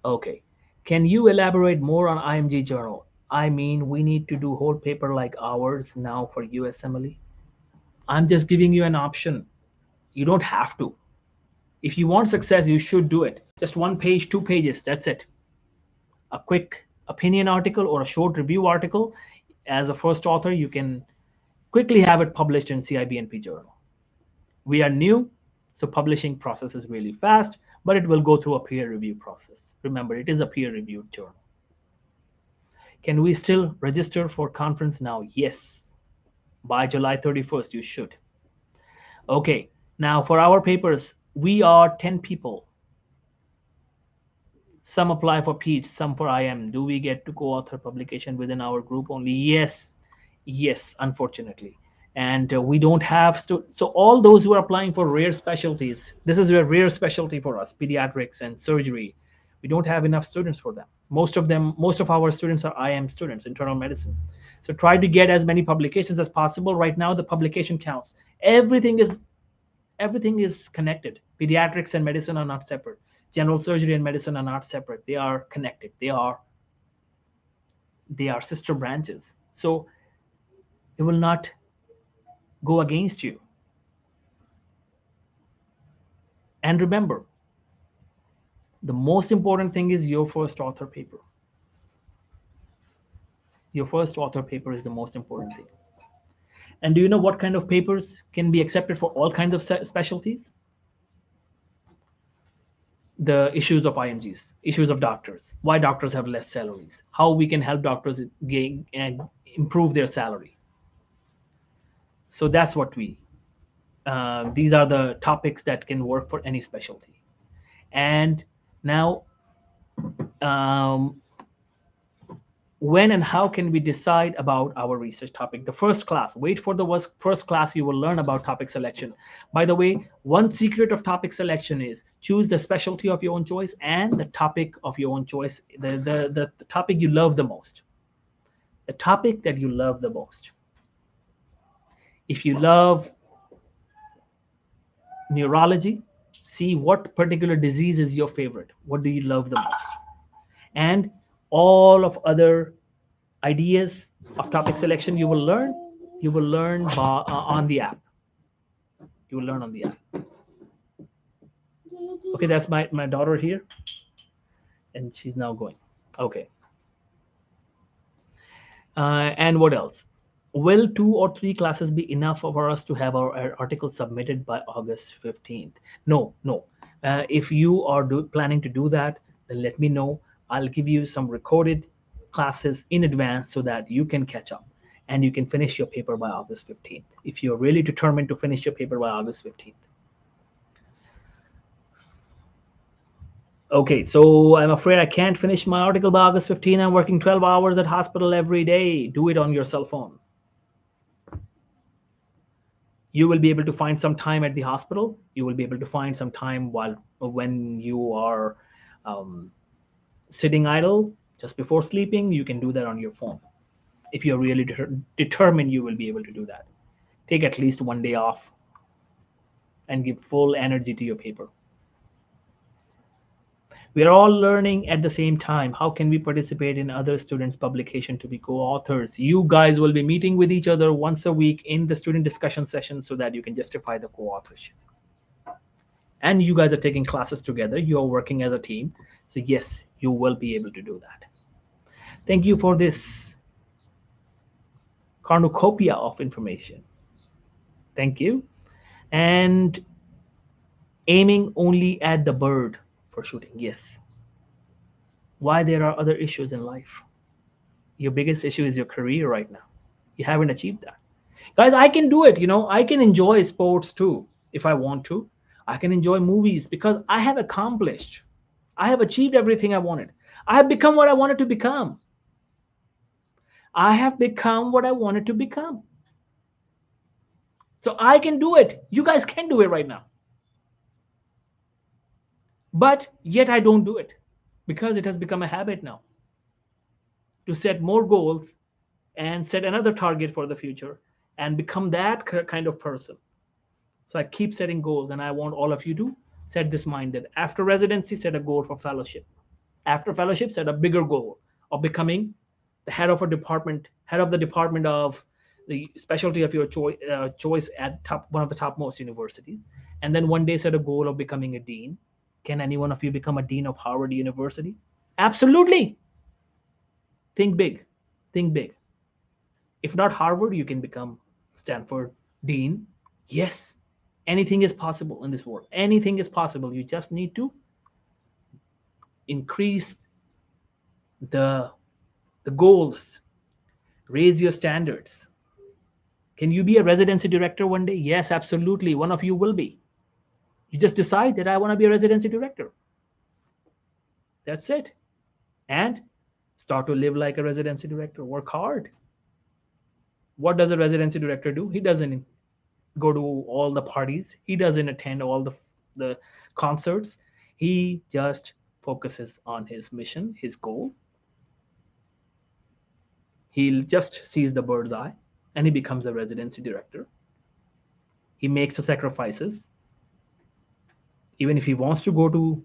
Okay, can you elaborate more on IMG journal? I mean, we need to do whole paper like ours now for USMLE. I'm just giving you an option. You don't have to. If you want success, you should do it. Just 1 page, 2 pages, that's it. A quick opinion article or a short review article. As a first author, you can quickly have it published in CIBNP journal. We are new, so publishing process is really fast, but it will go through a peer review process. Remember, it is a peer reviewed journal. Can we still register for conference now? Yes. By July 31st, you should. Okay, now for our papers, we are 10 people. Some apply for PEAT, some for IM. Do we get to co-author publication within our group only? Yes. Yes, unfortunately. And we don't have to. So all those who are applying for rare specialties, this is a rare specialty for us, pediatrics and surgery. We don't have enough students for them. Most of our students are IM students, internal medicine. So try to get as many publications as possible. Right now, the publication counts. Everything is connected. Pediatrics and medicine are not separate. General surgery and medicine are not separate. They are connected. They are sister branches. So it will not go against you. And remember, the most important thing is your first author paper. Your first author paper is the most important thing. And do you know what kind of papers can be accepted for all kinds of specialties? The issues of IMGs, issues of doctors, why doctors have less salaries, how we can help doctors gain and improve their salary. So that's what these are the topics that can work for any specialty. And now, when and how can we decide about our research topic? The first class, wait for the first class, you will learn about topic selection. By the way, one secret of topic selection is choose the specialty of your own choice and the topic of your own choice, the topic you love the most. The topic that you love the most. If you love neurology, see what particular disease is your favorite. What do you love the most? And all of other ideas of topic selection you will learn on the app. You will learn on the app. Okay, that's my daughter here, and she's now going. Okay. And what else? Will 2 or 3 classes be enough for us to have our article submitted by August 15th? No. If you are planning to do that, then let me know. I'll give you some recorded classes in advance so that you can catch up and you can finish your paper by August 15th if you're really determined to finish your paper by August 15th. Okay, so I'm afraid I can't finish my article by August 15th. I'm working 12 hours at hospital every day. Do it on your cell phone. You will be able to find some time at the hospital. You will be able to find some time when you are um, sitting idle just before sleeping. You can do that on your phone. If you're really determined, you will be able to do that. Take at least one day off and give full energy to your paper. We are all learning at the same time. How can we participate in other students' publication to be co-authors? You guys will be meeting with each other once a week in the student discussion session so that you can justify the co-authorship. And you guys are taking classes together. You are working as a team. So yes, you will be able to do that. Thank you for this cornucopia of information. Thank you. And aiming only at the bird for shooting. Yes. Why there are other issues in life? Your biggest issue is your career right now. You haven't achieved that. Guys, I can do it. I can enjoy sports too if I want to. I can enjoy movies because I have accomplished. I have achieved everything I wanted. I have become what I wanted to become. I have become what I wanted to become. So I can do it. You guys can do it right now. But yet I don't do it because it has become a habit now to set more goals and set another target for the future and become that kind of person. So I keep setting goals, and I want all of you to set this mind that after residency, set a goal for fellowship. After fellowship, set a bigger goal of becoming the head of a department, head of the department of the specialty of your choice at one of the topmost universities. And then one day set a goal of becoming a dean. Can any one of you become a dean of Harvard University? Absolutely. Think big. Think big. If not Harvard, you can become Stanford dean. Yes, anything is possible in this world. Anything is possible. You just need to increase the goals, raise your standards. Can you be a residency director one day? Yes, absolutely. One of you will be. You just decide that I want to be a residency director. That's it. And start to live like a residency director. Work hard. What does a residency director do? He doesn't go to all the parties. He doesn't attend all the concerts. He just focuses on his mission, his goal. He just sees the bird's eye and he becomes a residency director. He makes the sacrifices. Even if he wants to go to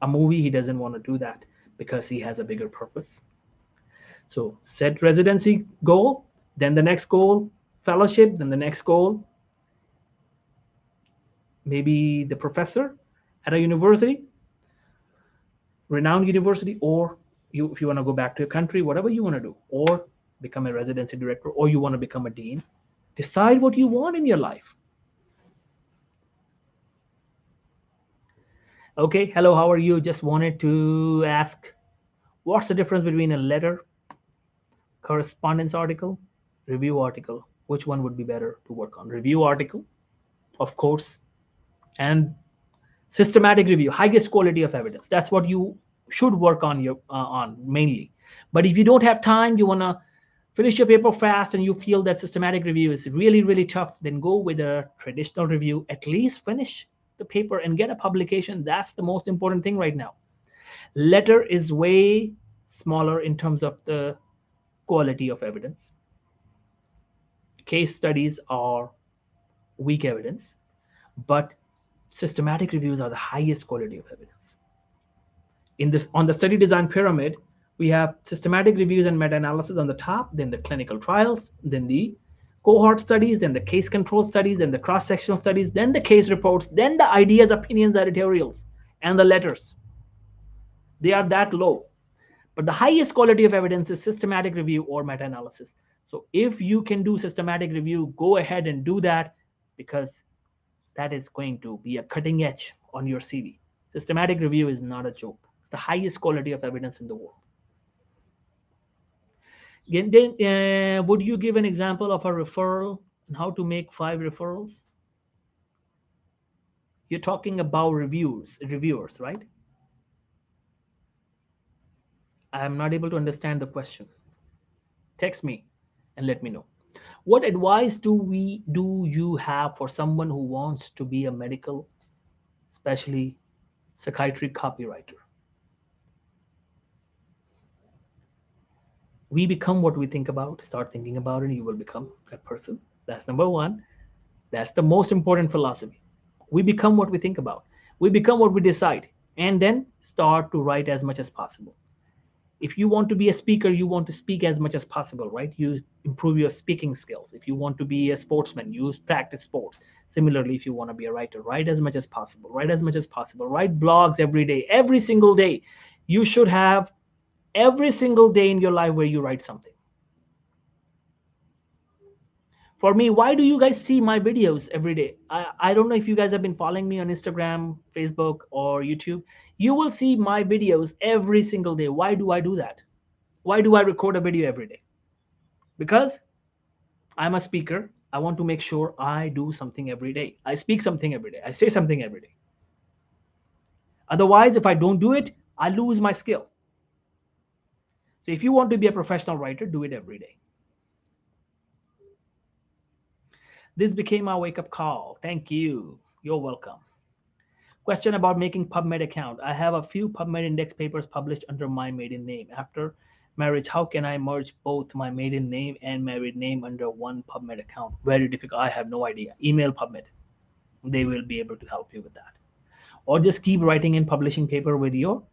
a movie, he doesn't want to do that because he has a bigger purpose. So set residency goal, then the next goal, fellowship, then the next goal, maybe the professor at a university, renowned university, or if you want to go back to your country, whatever you want to do, or become a residency director, or you want to become a dean. Decide what you want in your life. Okay, hello, how are you? Just wanted to ask, what's the difference between a letter, correspondence article, review article? Which one would be better to work on? Review article, of course, and systematic review, highest quality of evidence. That's what you should work on mainly. But if you don't have time, you want to finish your paper fast and you feel that systematic review is really, really tough, then go with a traditional review. At least finish the paper and get a publication. That's the most important thing right now. Letter is way smaller in terms of the quality of evidence. Case studies are weak evidence, but systematic reviews are the highest quality of evidence. On the study design pyramid, we have systematic reviews and meta-analysis on the top, then the clinical trials, then the cohort studies, then the case control studies, then the cross-sectional studies, then the case reports, then the ideas, opinions, editorials, and the letters. They are that low. But the highest quality of evidence is systematic review or meta-analysis. So if you can do systematic review, go ahead and do that because that is going to be a cutting edge on your CV. Systematic review is not a joke. the highest quality of evidence in the world. Again, then, would you give an example of a referral and how to make 5 referrals? You're talking about reviewers, right? I am not able to understand the question. Text me and let me know. What advice do you have for someone who wants to be a medical, especially psychiatric copywriter? We become what we think about. Start thinking about it, you will become that person. That's number one. That's the most important philosophy. We become what we think about. We become what we decide. And then start to write as much as possible. If you want to be a speaker, you want to speak as much as possible, right? You improve your speaking skills. If you want to be a sportsman, you practice sports. Similarly, if you want to be a writer, write as much as possible. Write as much as possible. Write blogs every day, every single day. You should have every single day in your life where you write something. For me, why do you guys see my videos every day? I don't know if you guys have been following me on Instagram, Facebook, or YouTube. You will see my videos every single day. Why do I do that? Why do I record a video every day? Because I'm a speaker. I want to make sure I do something every day. I speak something every day. I say something every day. Otherwise, if I don't do it, I lose my skill. So if you want to be a professional writer, do it every day. This became our wake up call. Thank you. You're welcome. Question about making PubMed account. I have a few PubMed index papers published under my maiden name. After marriage, how can I merge both my maiden name and married name under one PubMed account? Very difficult. I have no idea. Email PubMed. They will be able to help you with that. Or just keep writing and publishing paper with your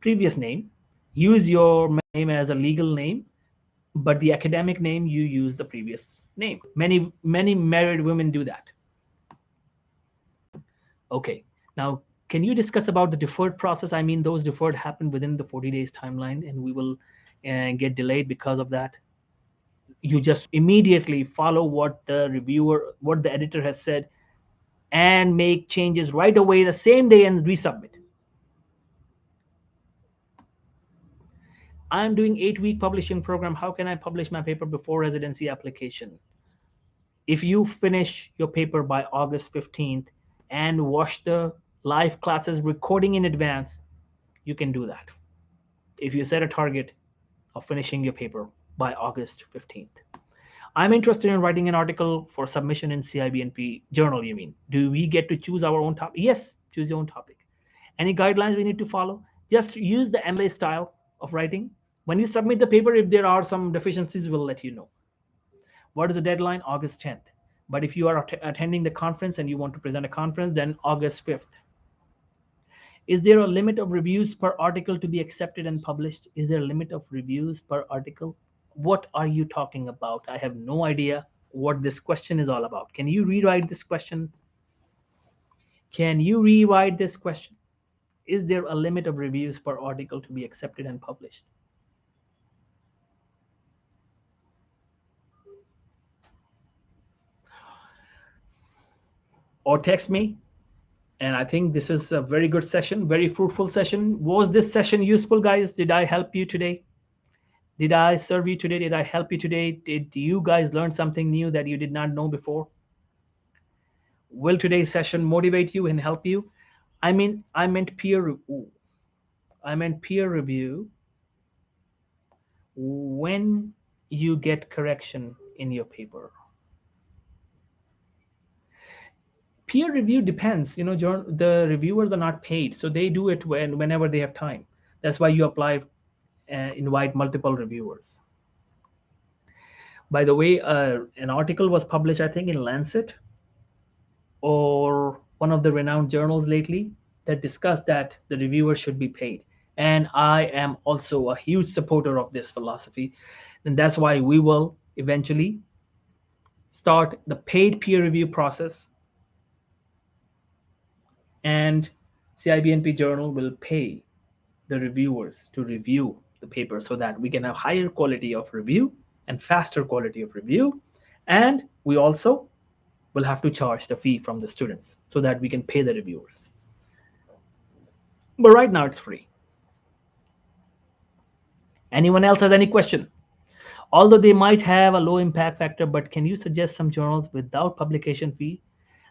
previous name. Use your name as a legal name, but the academic name you use the previous name. Many married women do that. Okay. Now, can you discuss about the deferred process? I mean, those deferred happen within the 40 days timeline, and we will get delayed because of that. You just immediately follow what the editor has said, and make changes right away the same day and resubmit. I'm doing 8-week publishing program. How can I publish my paper before residency application? If you finish your paper by August 15th and watch the live classes recording in advance, you can do that. If you set a target of finishing your paper by August 15th. I'm interested in writing an article for submission in Cibnp journal, you mean. Do we get to choose our own topic? Yes, choose your own topic. Any guidelines we need to follow? Just use the MLA style of writing. When you submit the paper, if there are some deficiencies, we'll let you know. What is the deadline? August 10th. But if you are attending the conference and you want to present a conference, then August 5th. Is there a limit of reviews per article to be accepted and published? Is there a limit of reviews per article? What are you talking about? I have no idea what this question is all about. Can you rewrite this question? Can you rewrite this question? Is there a limit of reviews per article to be accepted and published? Or text me. And I think this is a very good session, very fruitful session. Was this session useful, guys? Did I help you today? Did I serve you today? Did I help you today? Did you guys learn something new that you did not know before? Will today's session motivate you and help you? I meant peer review. I meant peer review when you get correction in your paper. Peer review depends. The reviewers are not paid, so they do it whenever they have time. That's why you apply, invite multiple reviewers. By the way, an article was published, I think, in Lancet or one of the renowned journals lately that discussed that the reviewer should be paid. And I am also a huge supporter of this philosophy. And that's why we will eventually start the paid peer review process. And CIBNP journal will pay the reviewers to review the paper so that we can have higher quality of review and faster quality of review. And we also will have to charge the fee from the students so that we can pay the reviewers. But right now it's free. Anyone else has any question? Although they might have a low impact factor, but can you suggest some journals without publication fee?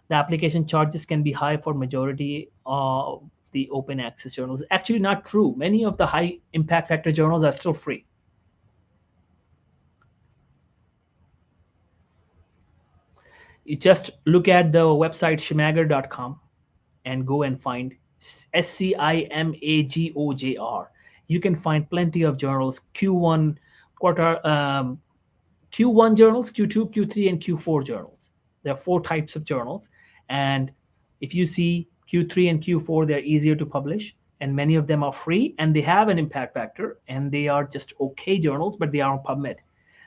The application charges can be high for majority of the open access journals. Actually, not true. Many of the high impact factor journals are still free. You just look at the website shimagor.com and go and find SCIMAGOJR. You can find plenty of journals, Q1 quarter, Q1 journals, Q2, Q3, and Q4 journals. There are 4 types of journals. And if you see Q3 and Q4, they're easier to publish. And many of them are free and they have an impact factor and they are just okay journals, but they are on PubMed.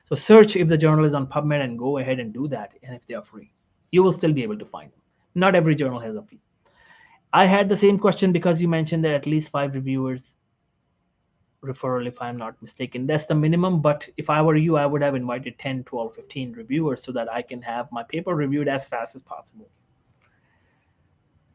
So search if the journal is on PubMed and go ahead and do that. And if they are free, you will still be able to find them. Not every journal has a fee. I had the same question because you mentioned that at least 5 reviewers referral, if I'm not mistaken. That's the minimum, but if I were you, I would have invited 10, 12, 15 reviewers so that I can have my paper reviewed as fast as possible.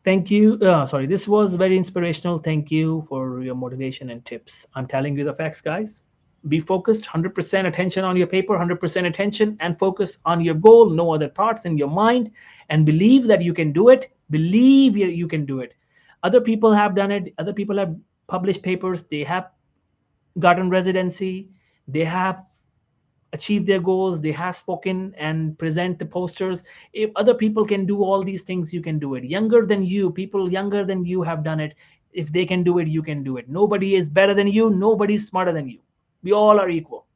Thank you. Sorry, this was very inspirational. Thank you for your motivation and tips. I'm telling you the facts, guys. Be focused, 100% attention on your paper, 100% attention and focus on your goal, no other thoughts in your mind, and believe that you can do it. Believe you can do it. Other people have done it. Other people have published papers. They have gotten residency. They have achieve their goals, they have spoken and present the posters. If other people can do all these things, you can do it. Younger than you, people younger than you have done it. If they can do it, you can do it. Nobody is better than you, nobody's smarter than you. We all are equal.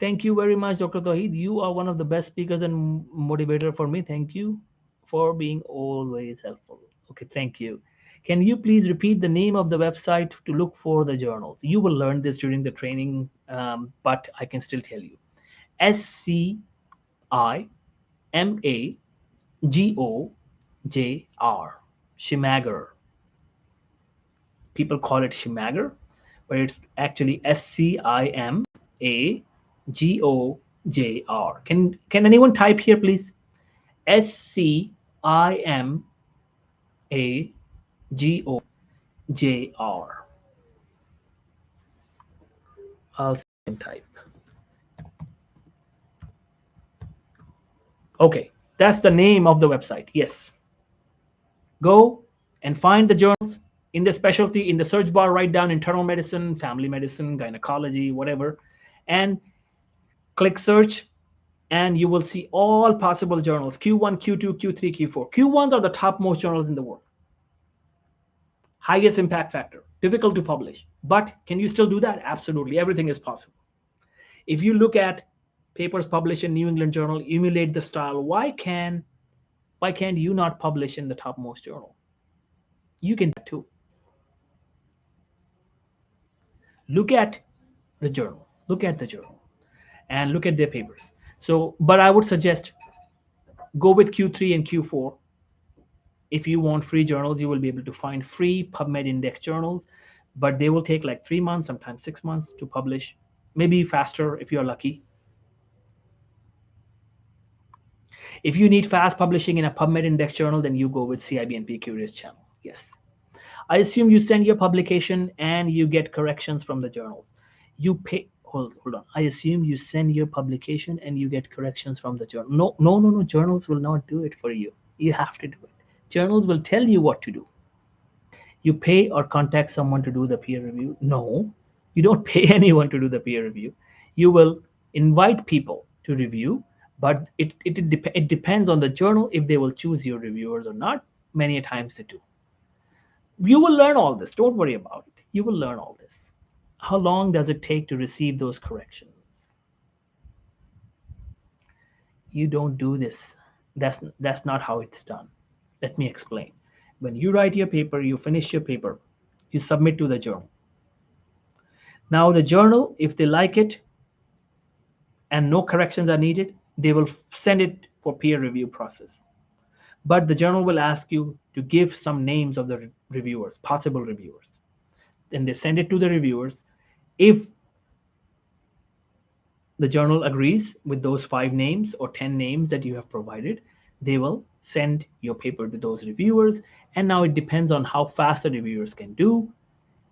Thank you very much, Dr. Tawheed. You are one of the best speakers and motivator for me. Thank you for being always helpful. Okay, thank you. Can you please repeat the name of the website to look for the journals? You will learn this during the training, but I can still tell you. SCIMAGOJR. Shimagor. People call it Shimagor, but it's actually SCIMAGOJR. Can anyone type here, please? SCIMAGOJR. I'll type. Okay, that's the name of the website. Yes. Go and find the journals in the specialty. In the search bar, write down internal medicine, family medicine, gynecology, whatever, and click search, and you will see all possible journals: Q1, Q2, Q3, Q4. Q1s are the topmost journals in the world. Highest impact factor, difficult to publish. But can you still do that? Absolutely. Everything is possible. If you look at papers published in New England Journal, emulate the style. Why can't you not publish in the topmost journal? You can do that too. Look at the journal. Look at the journal and look at their papers. So, but I would suggest go with Q3 and Q4. If you want free journals, you will be able to find free PubMed index journals, but they will take like 3 months, sometimes 6 months to publish, maybe faster if you're lucky. If you need fast publishing in a PubMed index journal, then you go with Cibnp Curious Channel. Yes. I assume you send your publication and you get corrections from the journals. You pay, hold on. I assume you send your publication and you get corrections from the journal. No. Journals will not do it for you. You have to do it. Journals will tell you what to do. You pay or contact someone to do the peer review? No, you don't pay anyone to do the peer review. You will invite people to review, but it depends on the journal if they will choose your reviewers or not. Many times they do. You will learn all this. Don't worry about it. You will learn all this. How long does it take to receive those corrections? You don't do this. That's not how it's done. Let me explain. When you write your paper, you finish your paper, you submit to the journal. Now the journal, if they like it and no corrections are needed, they will send it for peer review process. But the journal will ask you to give some names of the reviewers, possible reviewers. Then they send it to the reviewers. If the journal agrees with those 5 names or 10 names that you have provided, they will send your paper to those reviewers. And now it depends on how fast the reviewers can do.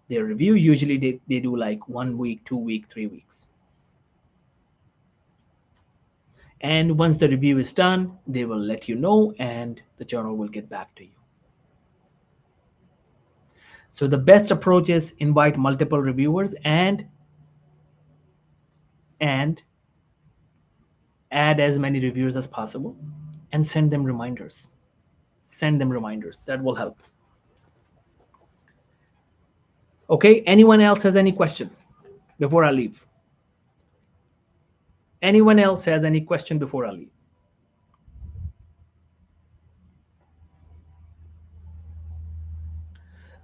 their review. Usually they do like 1 week, 2 week, 3 weeks. And once the review is done, they will let you know and the journal will get back to you. So the best approach is invite multiple reviewers and add as many reviewers as possible and send them reminders. Send them reminders. That will help. Okay, anyone else has any question before I leave? Anyone else has any question before I leave?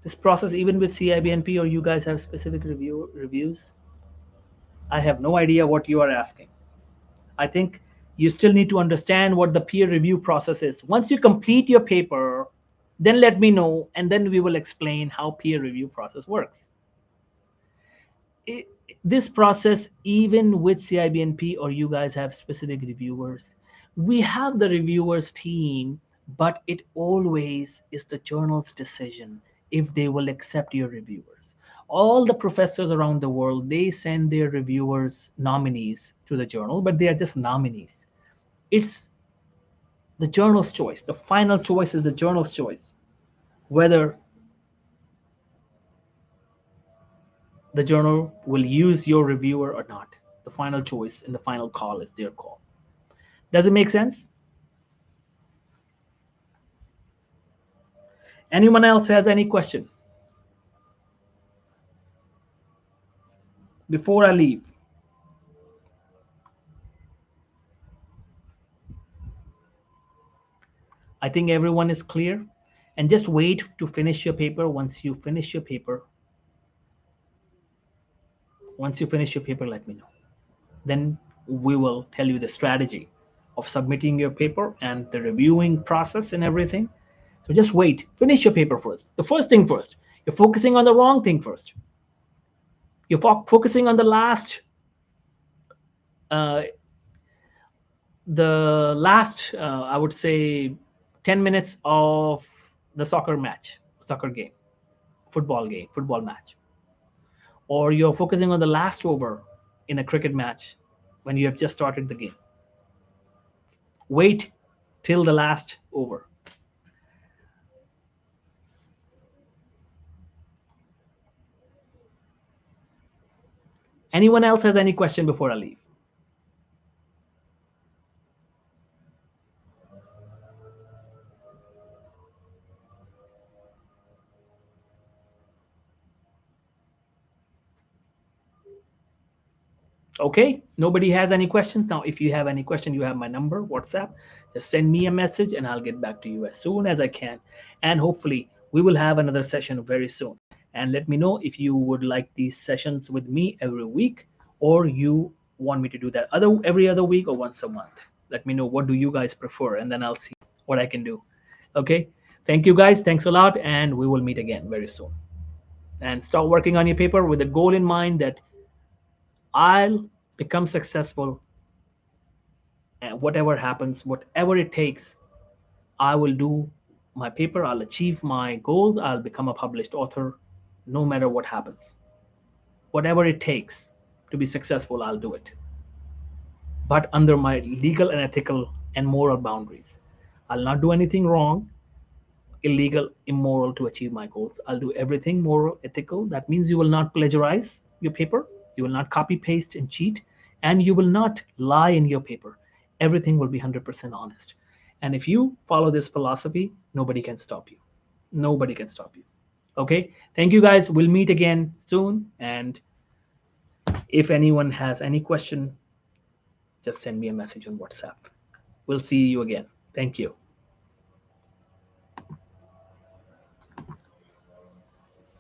This process, even with Cibnp, or you guys have specific reviews, I have no idea what you are asking. I think you still need to understand what the peer review process is. Once you complete your paper, then let me know, and then we will explain how peer review process works. This process, even with Cibnp, or you guys have specific reviewers, we have the reviewers team, but it always is the journal's decision if they will accept your reviewers. All the professors around the world, they send their reviewers nominees to the journal, but they are just nominees. It's the journal's choice. The final choice is the journal's choice, whether the journal will use your reviewer or not. The final choice and the final call is their call. Does it make sense? Anyone else has any question before I leave? I think everyone is clear. And just wait to finish your paper. Once you finish your paper, let me know. Then we will tell you the strategy of submitting your paper and the reviewing process and everything. So just wait, finish your paper first. The first thing first. You're focusing on the wrong thing first. You're focusing on uh, the last, I would say, 10 minutes of the soccer game, football match. Or you're focusing on the last over in a cricket match when you have just started the game. Wait till the last over. Anyone else has any question before I leave? Okay, nobody has any questions. Now, if you have any question, you have my number, WhatsApp. Just send me a message and I'll get back to you as soon as I can. And hopefully, we will have another session very soon. And let me know if you would like these sessions with me every week, or you want me to do that every other week or once a month. Let me know, what do you guys prefer, and then I'll see what I can do. Okay, thank you guys. Thanks a lot, and we will meet again very soon. And start working on your paper with the goal in mind that I'll become successful, and whatever happens, whatever it takes, I will do my paper, I'll achieve my goals, I'll become a published author, no matter what happens. Whatever it takes to be successful, I'll do it. But under my legal and ethical and moral boundaries. I'll not do anything wrong, illegal, immoral to achieve my goals. I'll do everything moral, ethical. That means you will not plagiarize your paper, you will not copy, paste, and cheat, and you will not lie in your paper. Everything will be 100% honest. And if you follow this philosophy, nobody can stop you. Nobody can stop you. Okay? Thank you guys. We'll meet again soon. And if anyone has any question, just send me a message on WhatsApp. We'll see you again. Thank you.